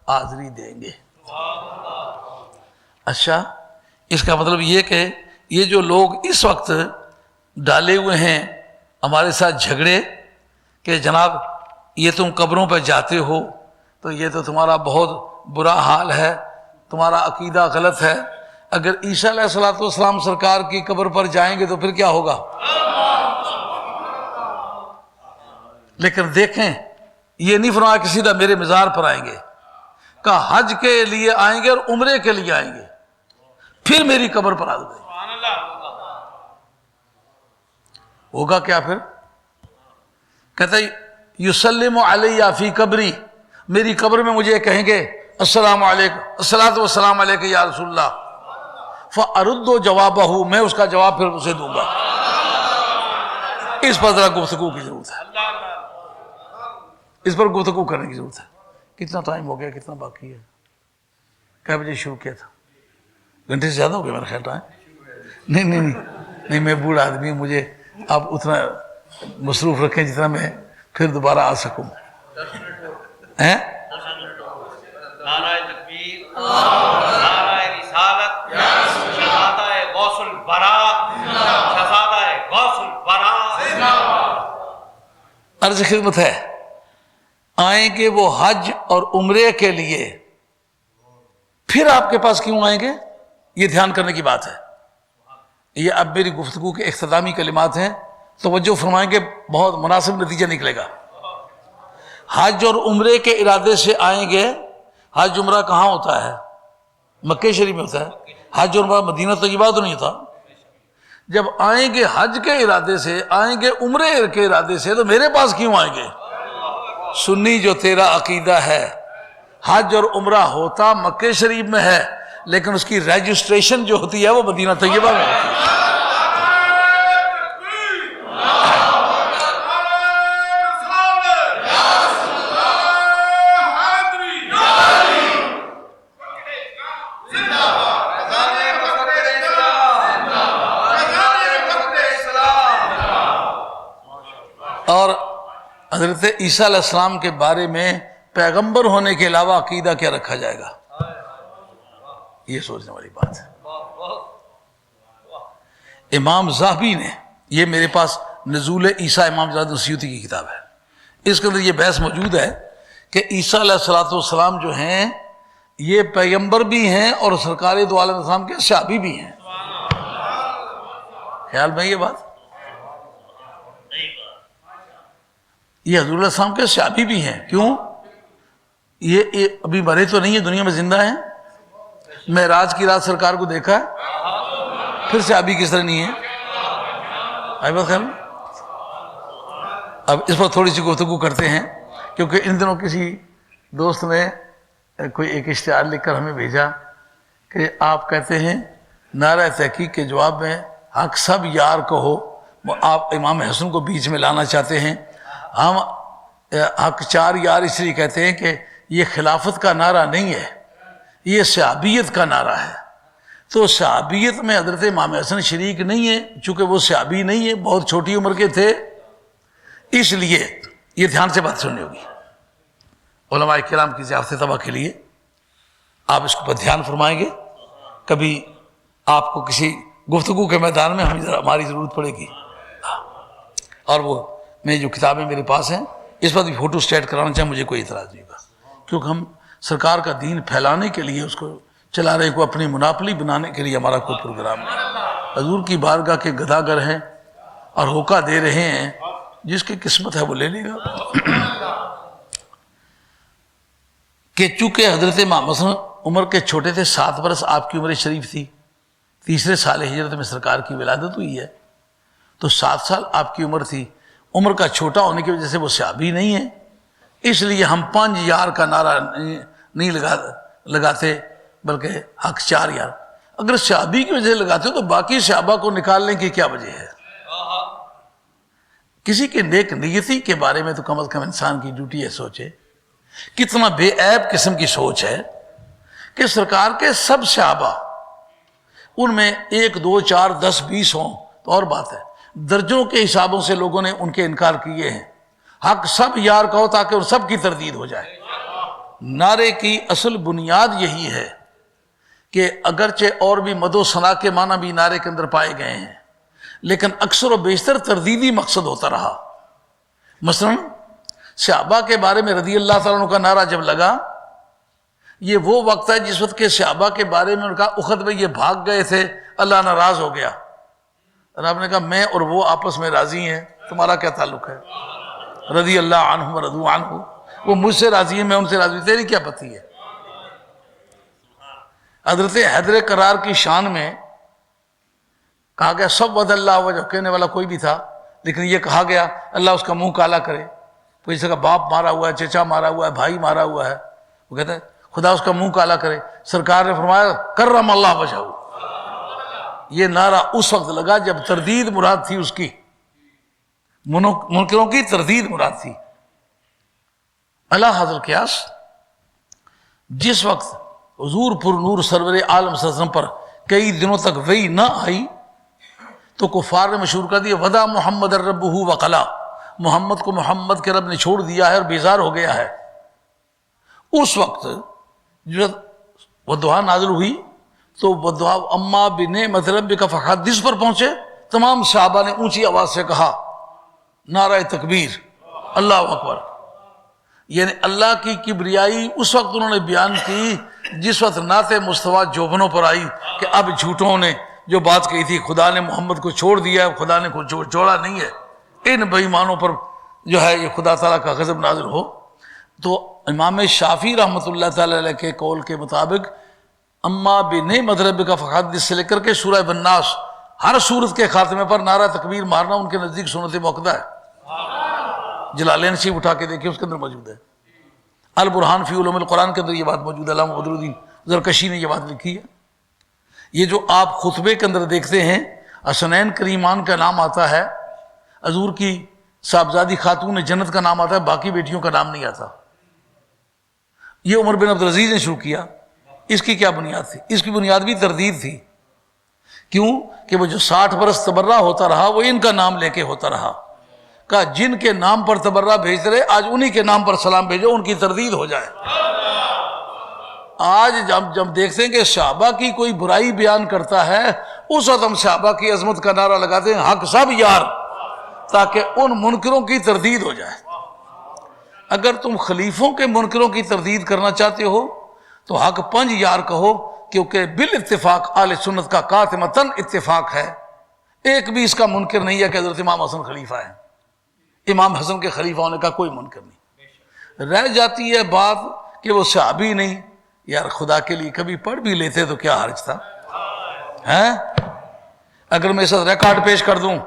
حاضری دیں گے۔ اچھا، اس کا مطلب یہ کہ یہ جو لوگ اس وقت ڈالے ہوئے ہیں ہمارے ساتھ جھگڑے کہ جناب یہ تم قبروں پہ جاتے ہو تو یہ تو تمہارا بہت برا حال ہے، تمہارا عقیدہ غلط ہے، اگر عیسیٰ علیہ السلام سرکار کی قبر پر جائیں گے تو پھر کیا ہوگا؟ لیکن دیکھیں یہ نہیں فرمایا کہ سیدھا میرے مزار پر آئیں گے، کہ حج کے لیے آئیں گے اور عمرے کے لیے آئیں گے، پھر میری قبر پر آ جائیں گے۔ ہوگا کیا پھر؟ کہتا ہے یسلم علیہ فی قبری، میری قبر میں مجھے کہیں گے السلام علیکم، الصلاۃ والسلام علیک یا رسول اللہ، فارد جوابہ، میں اس کا جواب پھر اسے دوں گا۔ اس پر ذرا گفتگو کی ضرورت ہے، اس پر گفتگو کرنے کی ضرورت ہے۔ کتنا ٹائم ہو گیا، کتنا باقی ہے؟ کئے بجے شروع کیا تھا؟ گھنٹے سے زیادہ ہو گیا میرا خیال ٹائم؟ نہیں میں بوڑھا آدمی ہوں، مجھے آپ اتنا مصروف رکھیں جتنا میں پھر دوبارہ آ سکوں۔ ہیں؟ نعرہ تکبیر، نعرہ رسالت، شہادہ غوث البراء، شہادہ غوث البراء۔ عرض خدمت ہے، آئیں گے وہ حج اور عمرے کے لیے، پھر آپ کے پاس کیوں آئیں گے؟ یہ دھیان کرنے کی بات ہے۔ یہ اب میری گفتگو کے اختتامی کلمات ہیں، توجہ فرمائیں گے، بہت مناسب نتیجہ نکلے گا۔ حج اور عمرے کے ارادے سے آئیں گے، حج عمرہ کہاں ہوتا ہے؟ مکہ شریف میں ہوتا ہے، حج اور عمرہ مدینہ طیبہ تو نہیں ہوتا۔ جب آئیں گے حج کے ارادے سے، آئیں گے عمرے کے ارادے سے، تو میرے پاس کیوں آئیں گے؟ سنی جو تیرا عقیدہ ہے، حج اور عمرہ ہوتا مکہ شریف میں ہے، لیکن اس کی رجسٹریشن جو ہوتی ہے وہ مدینہ طیبہ میں ہوتی ہے۔ اور حضرت عیسیٰ علیہ السلام کے بارے میں پیغمبر ہونے کے علاوہ عقیدہ کیا رکھا جائے گا؟ یہ سوچنے والی بات ہے۔ امام زاہبی نے، یہ میرے پاس نزول عیسیٰ امام زاہد السیوطی کی کتاب ہے، اس کے اندر یہ بحث موجود ہے کہ عیسیٰ علیہ السلام جو ہیں یہ پیغمبر بھی ہیں اور سرکار دو عالم السلام کے صحابی بھی ہیں۔ خیال میں یہ بات، یہ حضور علیہ السلام کے صحابی بھی ہیں۔ کیوں؟ یہ ابھی مرے تو نہیں ہے، دنیا میں زندہ ہیں، معراج کی رات سرکار کو دیکھا ہے، پھر صحابی کس طرح نہیں ہے؟ آئی بات خیر؟ اب اس پر تھوڑی سی گفتگو کرتے ہیں، کیونکہ ان دنوں کسی دوست نے کوئی ایک اشتہار لکھ کر ہمیں بھیجا کہ آپ کہتے ہیں نعرہ تحقیق کے جواب میں حق سب یار کہو، آپ امام حسن کو بیچ میں لانا چاہتے ہیں۔ ہم حق چار یار اس لیے کہتے ہیں کہ یہ خلافت کا نعرہ نہیں ہے، یہ صحابیت کا نعرہ ہے۔ تو صحابیت میں حضرت امام حسن شریک نہیں ہے، چونکہ وہ صحابی نہیں ہے، بہت چھوٹی عمر کے تھے، اس لیے یہ دھیان سے بات سننی ہوگی۔ علماء کرام کی ضیافت طبع کے لیے آپ اس پر دھیان فرمائیں گے، کبھی آپ کو کسی گفتگو کے میدان میں ہماری ضرورت پڑے گی۔ اور وہ میں جو کتابیں میرے پاس ہیں اس پر بھی فوٹو اسٹیٹ کرانا چاہیں، مجھے کوئی اعتراض نہیں ہوگا، کیونکہ ہم سرکار کا دین پھیلانے کے لیے اس کو چلا رہے ہیں، کوئی اپنی مناپلی بنانے کے لیے ہمارا کوئی پروگرام نہیں۔ حضور کی بارگاہ کے گداگر ہیں اور ہوکا دے رہے ہیں، جس کی قسمت ہے وہ لے لے گا۔ کہ چونکہ حضرت امام حسن عمر کے چھوٹے تھے، 7 برس آپ کی عمر شریف تھی، تیسرے سال ہجرت میں سرکار کی ولادت ہوئی ہے، تو 7 سال آپ کی عمر تھی۔ عمر کا چھوٹا ہونے کی وجہ سے وہ صحابی نہیں ہے، اس لیے ہم 5 یار کا نعرہ نہیں لگاتے، بلکہ حق 4 یار۔ اگر صحابی کی وجہ سے لگاتے ہو تو باقی صحابہ کو نکالنے کی کیا وجہ ہے؟ کسی کے نیک نیتی کے بارے میں تو کم از کم انسان کی ڈیوٹی ہے سوچے۔ کتنا بے عیب قسم کی سوچ ہے کہ سرکار کے سب صحابہ، ان میں 1 2 4 10 20 ہوں تو اور بات ہے، درجوں کے حسابوں سے لوگوں نے ان کے انکار کیے ہیں۔ حق سب یار کہو تاکہ ان سب کی تردید ہو جائے۔ نعرے کی اصل بنیاد یہی ہے کہ اگرچہ اور بھی مد و ثنا کے معنی بھی نعرے کے اندر پائے گئے ہیں، لیکن اکثر و بیشتر تردیدی مقصد ہوتا رہا۔ مثلا صحابہ کے بارے میں رضی اللہ تعالیٰ عنہ کا نعرہ جب لگا، یہ وہ وقت ہے جس وقت کے صحابہ کے بارے میں ان کا اخد میں یہ بھاگ گئے تھے، اللہ ناراض ہو گیا، اور آپ نے کہا میں اور وہ آپس میں راضی ہیں، تمہارا کیا تعلق ہے؟ رضی اللہ عنہم ورضوا عنہ، وہ مجھ سے راضی ہیں، میں ان سے راضی ہوں، تیری کیا پتی ہے؟ حضرت حیدر کرار کی شان میں کہا گیا سب ود اللہ وجہ، کہنے والا کوئی بھی تھا، لیکن یہ کہا گیا اللہ اس کا منہ کالا کرے۔ کوئی سے کا باپ مارا ہوا ہے، چچا مارا ہوا ہے، بھائی مارا ہوا ہے، وہ کہتے ہیں خدا اس کا منہ کالا کرے۔ سرکار نے فرمایا کرم اللہ وجہہ۔ یہ نعرہ اس وقت لگا جب تردید مراد تھی، اس کی منکروں کی تردید مراد تھی۔ اللہ حضر قیاس جس وقت حضور پر نور سرور عالم صلی اللہ علیہ وسلم پر کئی دنوں تک وحی نہ آئی تو کفار نے مشہور کر دیا ودا محمد الربہ وقلا، محمد کو محمد کے رب نے چھوڑ دیا ہے اور بیزار ہو گیا ہے۔ اس وقت جو وہ دعا نازل ہوئی تو وہ دعا اما بنعمت ربک فحدث پر پہنچے، تمام صحابہ نے اونچی آواز سے کہا نعرہ تکبیر، اللہ اکبر۔ یعنی اللہ کی کبریائی اس وقت انہوں نے بیان کی جس وقت نعت مصطفیٰ جوبنوں پر آئی کہ اب جھوٹوں نے جو بات کہی تھی خدا نے محمد کو چھوڑ دیا ہے، خدا نے کو چھوڑا نہیں ہے، ان بے ایمانوں پر جو ہے یہ خدا تعالیٰ کا غضب نازل ہو۔ تو امام شافعی رحمۃ اللہ تعالیٰ علیہ کے قول کے مطابق اما بنعمت ربک فحدث سے لے کر کے سورہ والناس ہر سورت کے خاتمے پر نعرہ تکبیر مارنا ان کے نزدیک سنت موقدہ ہے۔ جلالین شریف اٹھا کے دیکھیں، اس کے اندر موجود ہے۔ البرہان فی علوم القرآن کے اندر یہ بات موجود ہے، علامہ بدر الدین زرکشی نے یہ بات لکھی ہے۔ یہ جو آپ خطبے کے اندر دیکھتے ہیں حسنین کریمان کا نام آتا ہے، حضور کی صاحبزادی خاتون جنت کا نام آتا ہے، باقی بیٹیوں کا نام نہیں آتا۔ یہ عمر بن عبدالعزیز نے شروع کیا۔ اس کی کیا بنیاد تھی؟ اس کی بنیاد بھی تردید تھی۔ کیوں کہ وہ جو 60 برس تبرہ ہوتا رہا وہ ان کا نام لے کے ہوتا رہا، کہا جن کے نام پر تبرہ بھیجتے رہے آج انہی کے نام پر سلام بھیجو، ان کی تردید ہو جائے۔ آج جب دیکھتے ہیں کہ صحابہ کی کوئی برائی بیان کرتا ہے اس وقت ہم صحابہ کی عظمت کا نعرہ لگاتے ہیں حق سب یار، تاکہ ان منکروں کی تردید ہو جائے۔ اگر تم خلیفوں کے منکروں کی تردید کرنا چاہتے ہو تو حق 5 یار کہو، کیونکہ بالاتفاق اہل سنت کا قاطمتاً اتفاق ہے، ایک بھی اس کا منکر نہیں ہے کہ حضرت امام حسن خلیفہ ہے۔ امام حسن کے خلیفہ ہونے کا کوئی منکر نہیں۔ رہ جاتی ہے بات کہ وہ صحابی نہیں، یار خدا کے لیے کبھی پڑھ بھی لیتے تو کیا حرج تھا؟ اگر میں اس ریکارڈ پیش کر دوں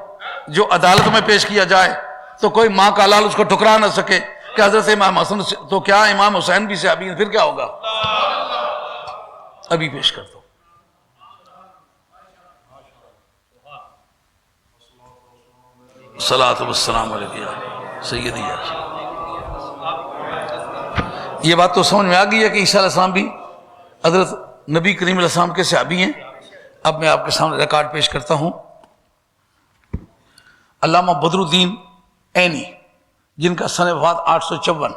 جو عدالت میں پیش کیا جائے تو کوئی ماں کا لال اس کو ٹھکرا نہ سکے کہ حضرت امام حسن تو کیا امام حسین بھی صحابی ہیں، پھر کیا ہوگا؟ ابھی پیش کر دو. صلاۃ والسلام علیہ سیدی. یہ بات تو سمجھ میں آ گئی ہے کہ عیسیٰ علیہ السلام بھی حضرت نبی کریم علیہ السلام کے صحابی ہیں. اب میں آپ کے سامنے ریکارڈ پیش کرتا ہوں. علامہ بدر الدین عینی جن کا سن وفات 854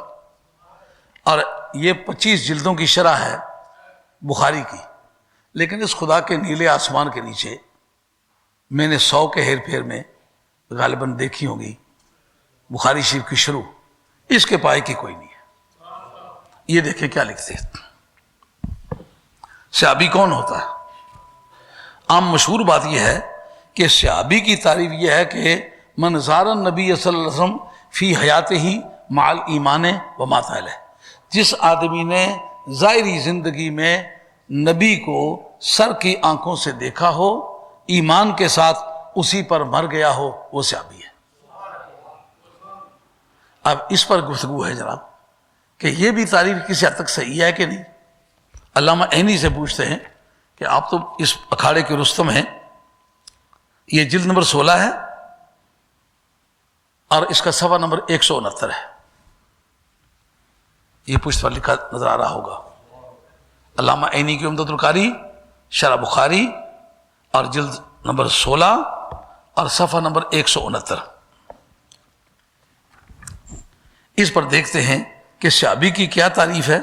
اور یہ 25 جلدوں کی شرح ہے بخاری کی، لیکن اس خدا کے نیلے آسمان کے نیچے میں نے 100 کے ہیر پھیر میں غالباً دیکھی ہوگی بخاری شریف کی شروع، اس کے پائے کی کوئی نہیں ہے. یہ دیکھیں کیا لکھتے ہیں. صحابی کون ہوتا ہے؟ عام مشہور بات یہ ہے کہ صحابی کی تعریف یہ ہے کہ من زار النبی صلی اللہ علیہ وسلم فی حیات ہی مال ایمان و ماتعل ہے، جس آدمی نے ظاہری زندگی میں نبی کو سر کی آنکھوں سے دیکھا ہو، ایمان کے ساتھ اسی پر مر گیا ہو، وہ صحابی ہے. اب اس پر گفتگو ہے جناب کہ یہ بھی تعریف کسی حد تک صحیح ہے کہ نہیں. علامہ عینی سے پوچھتے ہیں کہ آپ تو اس اکھاڑے کے رستم ہیں، یہ جلد نمبر 16 ہے اور اس کا صفحہ نمبر 169 ہے. یہ پشت پر لکھا نظر آ رہا ہوگا. علامہ عینی کی عمدۃ القاری شرح بخاری اور جلد نمبر 16 اور صفحہ نمبر 169. اس پر دیکھتے ہیں کہ صحابی کی کیا تعریف ہے.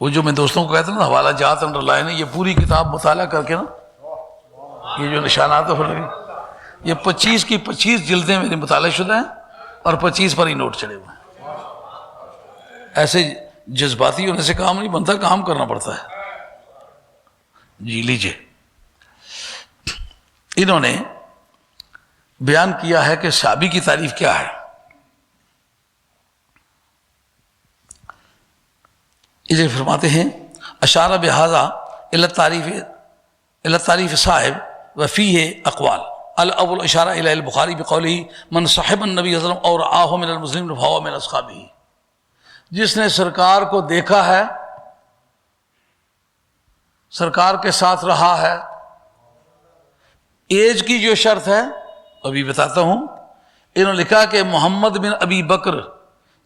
وہ جو میں دوستوں کو کہتا ہوں نا حوالہ جات انڈر لائن ہے، یہ پوری کتاب مطالعہ کر کے نا یہ جو نشانات ہیں یہ 25 کی 25 جلدیں میری مطالعہ شدہ ہیں اور 25 پر ہی نوٹ چڑھے ہوئے ہیں. ایسے جذباتی ہونے سے کام نہیں بنتا، کام کرنا پڑتا ہے. جی لیجئے. انہوں نے بیان کیا ہے کہ صحابی کی تعریف کیا ہے. اسے فرماتے ہیں اشارہ بہذا الی تعریف صاحب وفیہ اقوال. الاول اشارہ الی البخاری بقولہ من صحب النبی صلی اللہ علیہ وسلم اور آہ من المسلمین فہو من اصحابہ. جس نے سرکار کو دیکھا ہے، سرکار کے ساتھ رہا ہے. ایج کی جو شرط ہے ابھی بتاتا ہوں. انہوں نے لکھا کہ محمد بن ابی بکر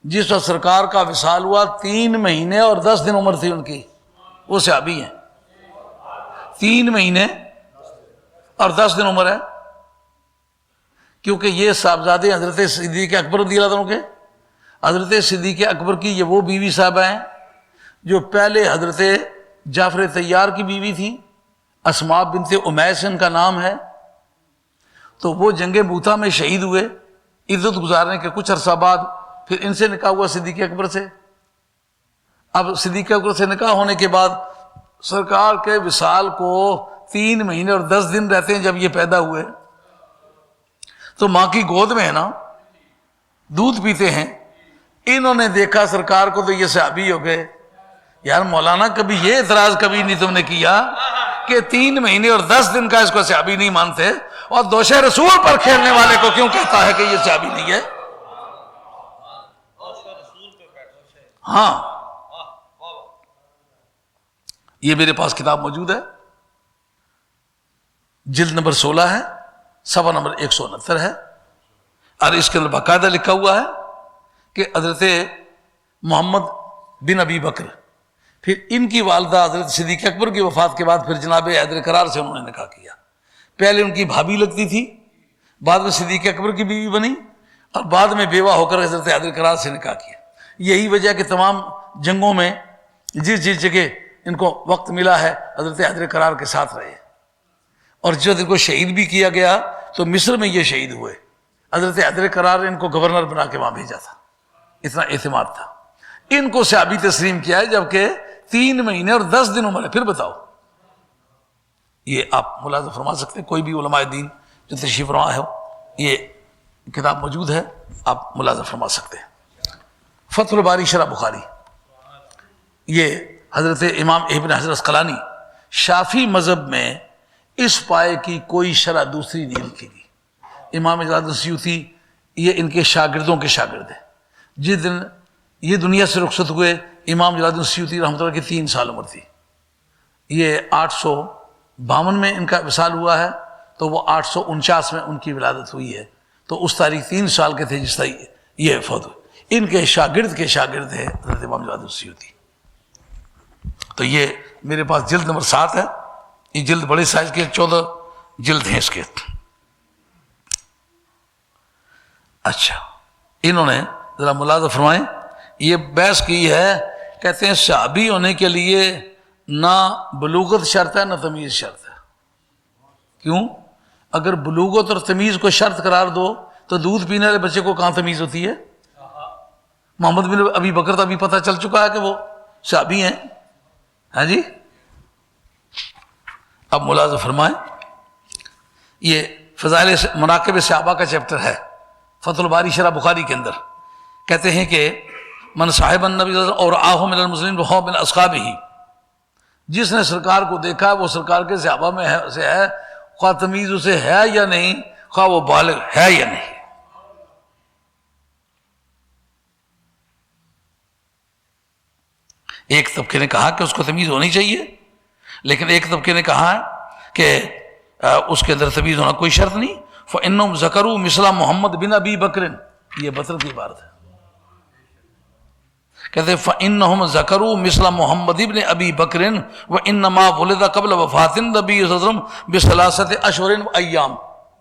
جس وقت سرکار کا وصال ہوا 3 مہینے اور 10 دن عمر تھی ان کی، وہ صحابی ہیں. 3 مہینے اور 10 دن عمر ہے، کیونکہ یہ صاحبزادے حضرت صدیق اکبر رضی اللہ عنہ کے. حضرت صدیق اکبر کی یہ وہ بیوی صاحبہ ہیں جو پہلے حضرت جعفر طیار کی بیوی تھی، اسماء بنت امیس ان کا نام ہے. تو وہ جنگ موتا میں شہید ہوئے. عزت گزارنے کے کچھ عرصہ بعد پھر ان سے نکاح ہوا صدیق اکبر سے. اب صدیق اکبر سے نکاح ہونے کے بعد سرکار کے وصال کو 3 مہینے اور 10 دن رہتے ہیں. جب یہ پیدا ہوئے تو ماں کی گود میں ہے نا، دودھ پیتے ہیں. انہوں نے دیکھا سرکار کو تو یہ صحابی ہو گئے. یار مولانا کبھی یہ اعتراض کبھی نہیں تم نے کیا کہ 3 مہینے اور 10 دن کا اس کو صحابی نہیں مانتے، اور دوش رسول پر کھیلنے والے کو کیوں کہتا ہے کہ یہ صحابی نہیں ہے؟ ہاں یہ میرے پاس کتاب موجود ہے، جلد نمبر 16 ہے، صفحہ نمبر 169 ہے، اور اس کے اندر باقاعدہ لکھا ہوا ہے کہ حضرت محمد بن ابی بکر، پھر ان کی والدہ حضرت صدیق اکبر کی وفات کے بعد پھر جناب حیدر کرار سے انہوں نے نکاح کیا. پہلے ان کی بھابھی لگتی تھی، بعد میں صدیق اکبر کی بیوی بنی، اور بعد میں بیوہ ہو کر حضرت حیدر کرار سے نکاح کیا. یہی وجہ کہ تمام جنگوں میں جس جس جگہ ان کو وقت ملا ہے حضرت حیدر کرار کے ساتھ رہے. اور جب ان کو شہید بھی کیا گیا تو مصر میں یہ شہید ہوئے. حضرت حیدر کرار نے ان کو گورنر بنا کے وہاں بھیجا تھا، اتنا اعتماد تھا. ان کو صحابی تسلیم کیا ہے جبکہ 3 مہینے اور 10 دن عمر ہے. پھر بتاؤ، یہ آپ ملاحظہ فرما سکتے ہیں، کوئی بھی علماء دین جو تشریف فرما ہے یہ کتاب موجود ہے، آپ ملاحظہ فرما سکتے ہیں. فتح الباری شرح بخاری، یہ حضرت امام ابن حجر عسقلانی شافی مذہب میں اس پائے کی کوئی شرح دوسری نہیں لکھی گئی۔ امام جلال الدین سیوطی یہ ان کے شاگردوں کے شاگرد ہیں۔ جس دن یہ دنیا سے رخصت ہوئے امام جلال الدین سیوطی رحمۃ اللہ کی 3 سال عمر تھی۔ یہ 852 میں ان کا وصال ہوا ہے، تو وہ 849 میں ان کی ولادت ہوئی ہے، تو اس تاریخ 3 سال کے تھے جس طرح یہ فوت ہوئے۔ ان کے شاگرد ہے حضرت امام جلال الدین سیوطی۔ تو یہ میرے پاس جلد نمبر 7 ہے، یہ جلد بڑے سائز کے 14 جلد ہیں اس کے۔ اچھا، انہوں نے ذرا ملاحظہ فرمائیں، یہ بحث کی ہے، کہتے ہیں صحابی ہونے کے لیے نہ بلوغت شرط ہے نہ تمیز شرط ہے۔ کیوں؟ اگر بلوغت اور تمیز کو شرط قرار دو تو دودھ پینے والے بچے کو کہاں تمیز ہوتی ہے؟ محمد بن ابی بکر تو ابھی پتہ چل چکا ہے کہ وہ صحابی ہیں۔ ہاں جی، اب ملاحظہ فرمائیں، یہ فضائل مناقب صحابہ کا چیپٹر ہے فتح الباری شرح بخاری کے اندر۔ کہتے ہیں کہ من صاحب النبی صلی اللہ علیہ وسلم اور آہو من المسلمین وہو من اصحابہ، جس نے سرکار کو دیکھا وہ سرکار کے صحابہ میں سے ہے، خواہ تمیز اسے ہے یا نہیں، خواہ وہ بالغ ہے یا نہیں۔ ایک طبقے نے کہا کہ اس کو تمیز ہونی چاہیے، لیکن ایک طبقے نے کہا کہ اس کے اندر تمیز ہونا کوئی شرط نہیں۔ فَإِنَّهُمْ ذَكَرُوا مِثْلَ محمد بن ابی بکر، یہ بطر کی عبارت ہے۔ کہتے ہیں فَإِنَّهُمْ ذَكَرُوا مِثْلَ محمد بن ابی بکر وَإِنَّمَا وُلِدَ قبل وفات النبی صلی اللہ علیہ وسلم بثلاثة اشہر وایام۔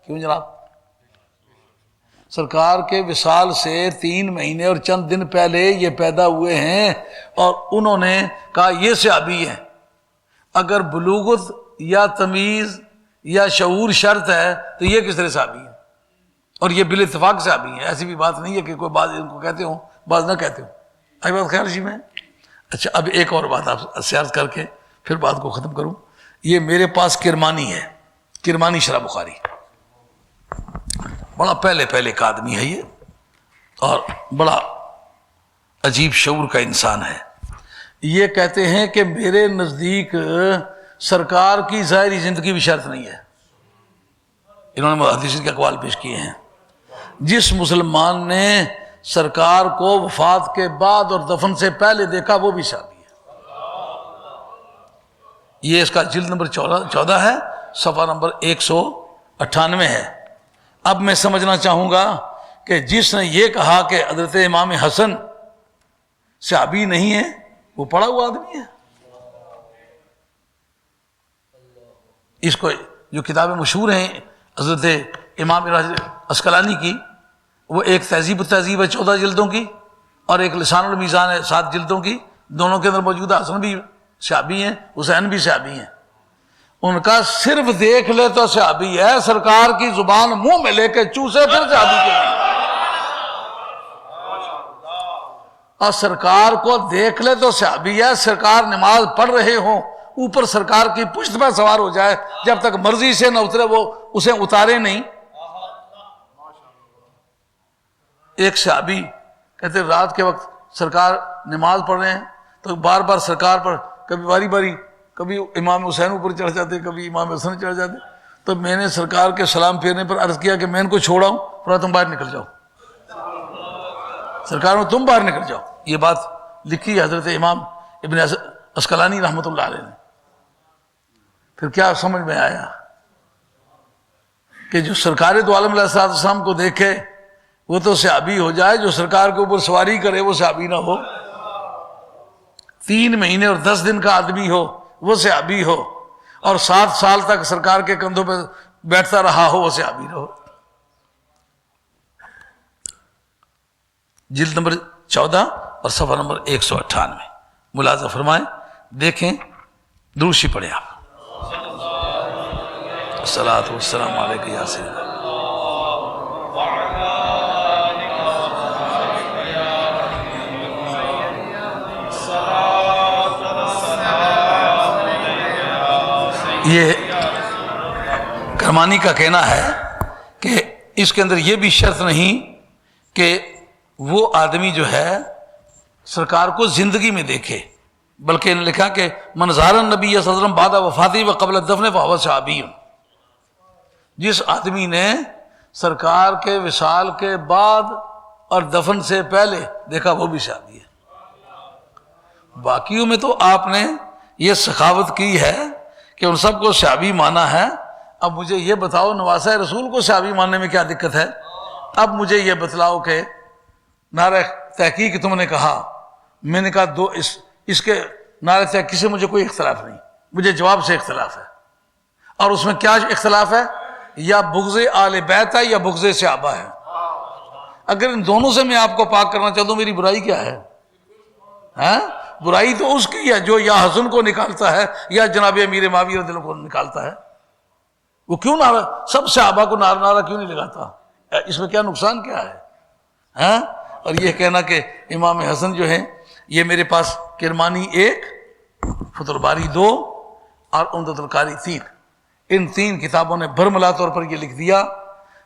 کیوں جناب؟ سرکار کے وصال سے 3 مہینے اور چند دن پہلے یہ پیدا ہوئے ہیں، اور انہوں نے کہا یہ صحابی ہیں۔ اگر بلوغت یا تمیز یا شعور شرط ہے تو یہ کس طرح صحابی ہیں؟ اور یہ بالاتفاق صحابی ہیں، ایسی بھی بات نہیں ہے کہ کوئی بعض ان کو کہتے ہوں بعض نہ کہتے ہوں۔ آئی بات خیال جی میں؟ اچھا، اب ایک اور بات آپ سے عرض کر کے پھر بات کو ختم کروں۔ یہ میرے پاس کرمانی ہے، کرمانی شرح بخاری، بڑا پہلے کا آدمی ہے یہ، اور بڑا عجیب شعور کا انسان ہے۔ یہ کہتے ہیں کہ میرے نزدیک سرکار کی ظاہری زندگی بھی شرط نہیں ہے۔ انہوں نے محدثین کے اقوال پیش کیے ہیں۔ جس مسلمان نے سرکار کو وفات کے بعد اور دفن سے پہلے دیکھا وہ بھی صحابی ہے۔ یہ اس کا جلد نمبر 14 ہے، صفحہ نمبر 198 ہے۔ اب میں سمجھنا چاہوں گا کہ جس نے یہ کہا کہ حضرت امام حسن صحابی نہیں ہے وہ پڑھا ہوا آدمی ہے۔ اس کو جو کتابیں مشہور ہیں حضرت امام عسقلانی کی، وہ ایک تہذیب التہذیب ہے 14 جلدوں کی، اور ایک لسان المیزان ہے 7 جلدوں کی، دونوں کے اندر موجود ہے۔ حسن بھی صحابی ہیں، حسین بھی صحابی ہیں۔ ان کا صرف دیکھ لے تو صحابی ہے، سرکار کی زبان منہ میں لے کے چوسے پھر صحابی کے نہیں۔ اور سرکار کو دیکھ لے تو صحابی ہے، سرکار نماز پڑھ رہے ہوں، اوپر سرکار کی پشت پہ سوار ہو جائے، جب تک مرضی سے نہ اترے وہ اسے اتارے نہیں۔ ایک صحابی کہتے رات کے وقت سرکار نماز پڑھ رہے ہیں تو بار بار سرکار پر کبھی باری باری کبھی امام حسین اوپر چڑھ جاتے، کبھی امام حسن چڑھ جاتے، تو میں نے سرکار کے سلام پھیرنے پر عرض کیا کہ میں ان کو چھوڑا ہوں، پورا تم باہر نکل جاؤ، سرکار میں تم باہر نکل جاؤ۔ یہ بات لکھی ہے حضرت امام ابن عسقلانی رحمۃ اللہ علیہ نے۔ پھر کیا سمجھ میں آیا کہ جو سرکار دو عالم علیہ السلام کو دیکھے وہ تو صحابی ہو جائے، جو سرکار کے اوپر سواری کرے وہ صحابی نہ ہو۔ 3 مہینے اور 10 دن کا آدمی ہو وہ صحابی ہو، اور 7 سال تک سرکار کے کندھوں پہ بیٹھتا رہا ہو وہ صحابی نہ ہو۔ جلد نمبر 14 اور صفحہ نمبر 198 ملاحظہ فرمائیں، دیکھیں، دروشی پڑھیں آپ۔ الصلاۃ والسلام علیک یا سیدنا۔ یہ کرمانی کا کہنا ہے کہ اس کے اندر یہ بھی شرط نہیں کہ وہ آدمی جو ہے سرکار کو زندگی میں دیکھے، بلکہ انہوں نے لکھا کہ من زار النبی صلی اللہ علیہ وسلم بعد وفاتی و قبل الدفن فہو صحابی۔ جس آدمی نے سرکار کے وصال کے بعد اور دفن سے پہلے دیکھا وہ بھی صحابی ہے. باقیوں میں تو آپ نے یہ سخاوت کی ہے کہ ان سب کو صحابی مانا ہے. اب مجھے یہ بتاؤ نواسہ رسول کو صحابی ماننے میں کیا دقت ہے؟ اب مجھے یہ بتلاؤ کہ نعرہ تحقیق تم نے کہا، میں نے کہا دو اس کے نعرہ تحقیق سے مجھے کوئی اختلاف نہیں، مجھے جواب سے اختلاف ہے. اور اس میں کیا اختلاف ہے؟ یا بغض آل بیت ہے یا بغض صحابہ ہے. اگر ان دونوں سے میں آپ کو پاک کرنا چاہتا ہوں، میری برائی کیا ہے؟ برائی تو اس کی ہے جو یا حسن کو نکالتا ہے یا جناب امیر معاویہ رضی اللہ عنہ کو نکالتا ہے. وہ کیوں نعرہ سب صحابہ کو نعرہ کیوں نہیں لگاتا؟ اس میں کیا نقصان کیا ہے؟ اور یہ کہنا کہ امام حسن جو ہیں یہ میرے پاس کرمانی 1، فتح الباری 2 اور عمدۃ القاری 3، ان 3 کتابوں نے برملا طور پر یہ لکھ دیا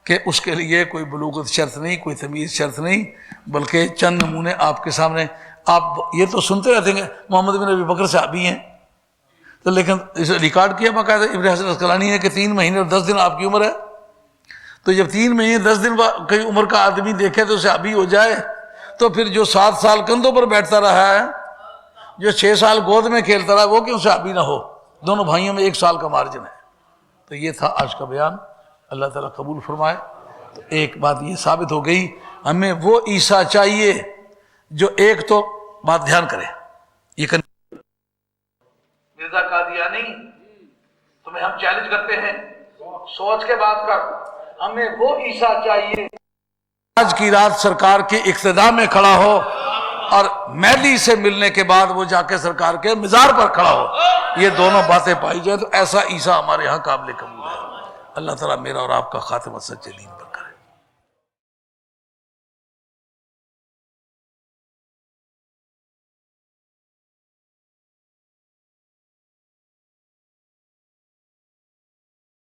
کہ اس کے لیے کوئی بلوغت شرط نہیں، کوئی تمیز شرط نہیں، بلکہ چند نمونے آپ کے سامنے. آپ یہ تو سنتے رہتے ہیں محمد بن ابی بکر صحابی ہیں، تو لیکن اسے ریکارڈ کیا باقاعدہ ابن حجر العسقلانی ہے کہ 3 مہینے اور 10 دن آپ کی عمر ہے. تو جب 3 مہینے 10 دن کی عمر کا آدمی دیکھے تو صحابی ہو جائے، تو پھر جو 7 سال کندھوں پر بیٹھتا رہا ہے، جو 6 سال گود میں کھیلتا رہا، وہ کیوں صحابی نہ ہو؟ دونوں بھائیوں میں 1 سال کا مارجن ہے. تو یہ تھا آج کا بیان، اللہ تعالیٰ قبول فرمائے. تو ایک بات یہ ثابت ہو گئی، ہمیں وہ عیسیٰ چاہیے جو ایک تو بات دھیان کرے، یہ مرزا قادیانی تمہیں ہم چیلنج کرتے ہیں، سوچ کے بات کر. ہمیں وہ عیسیٰ چاہیے آج کی رات سرکار کی اقتداء میں کھڑا ہو اور مہدی سے ملنے کے بعد وہ جا کے سرکار کے مزار پر کھڑا ہو. یہ دونوں باتیں پائی جائیں تو ایسا عیسیٰ ہمارے ہاں قابل قبول ہے. اللہ تعالیٰ میرا اور آپ کا خاتمہ سچے دین پر کرے.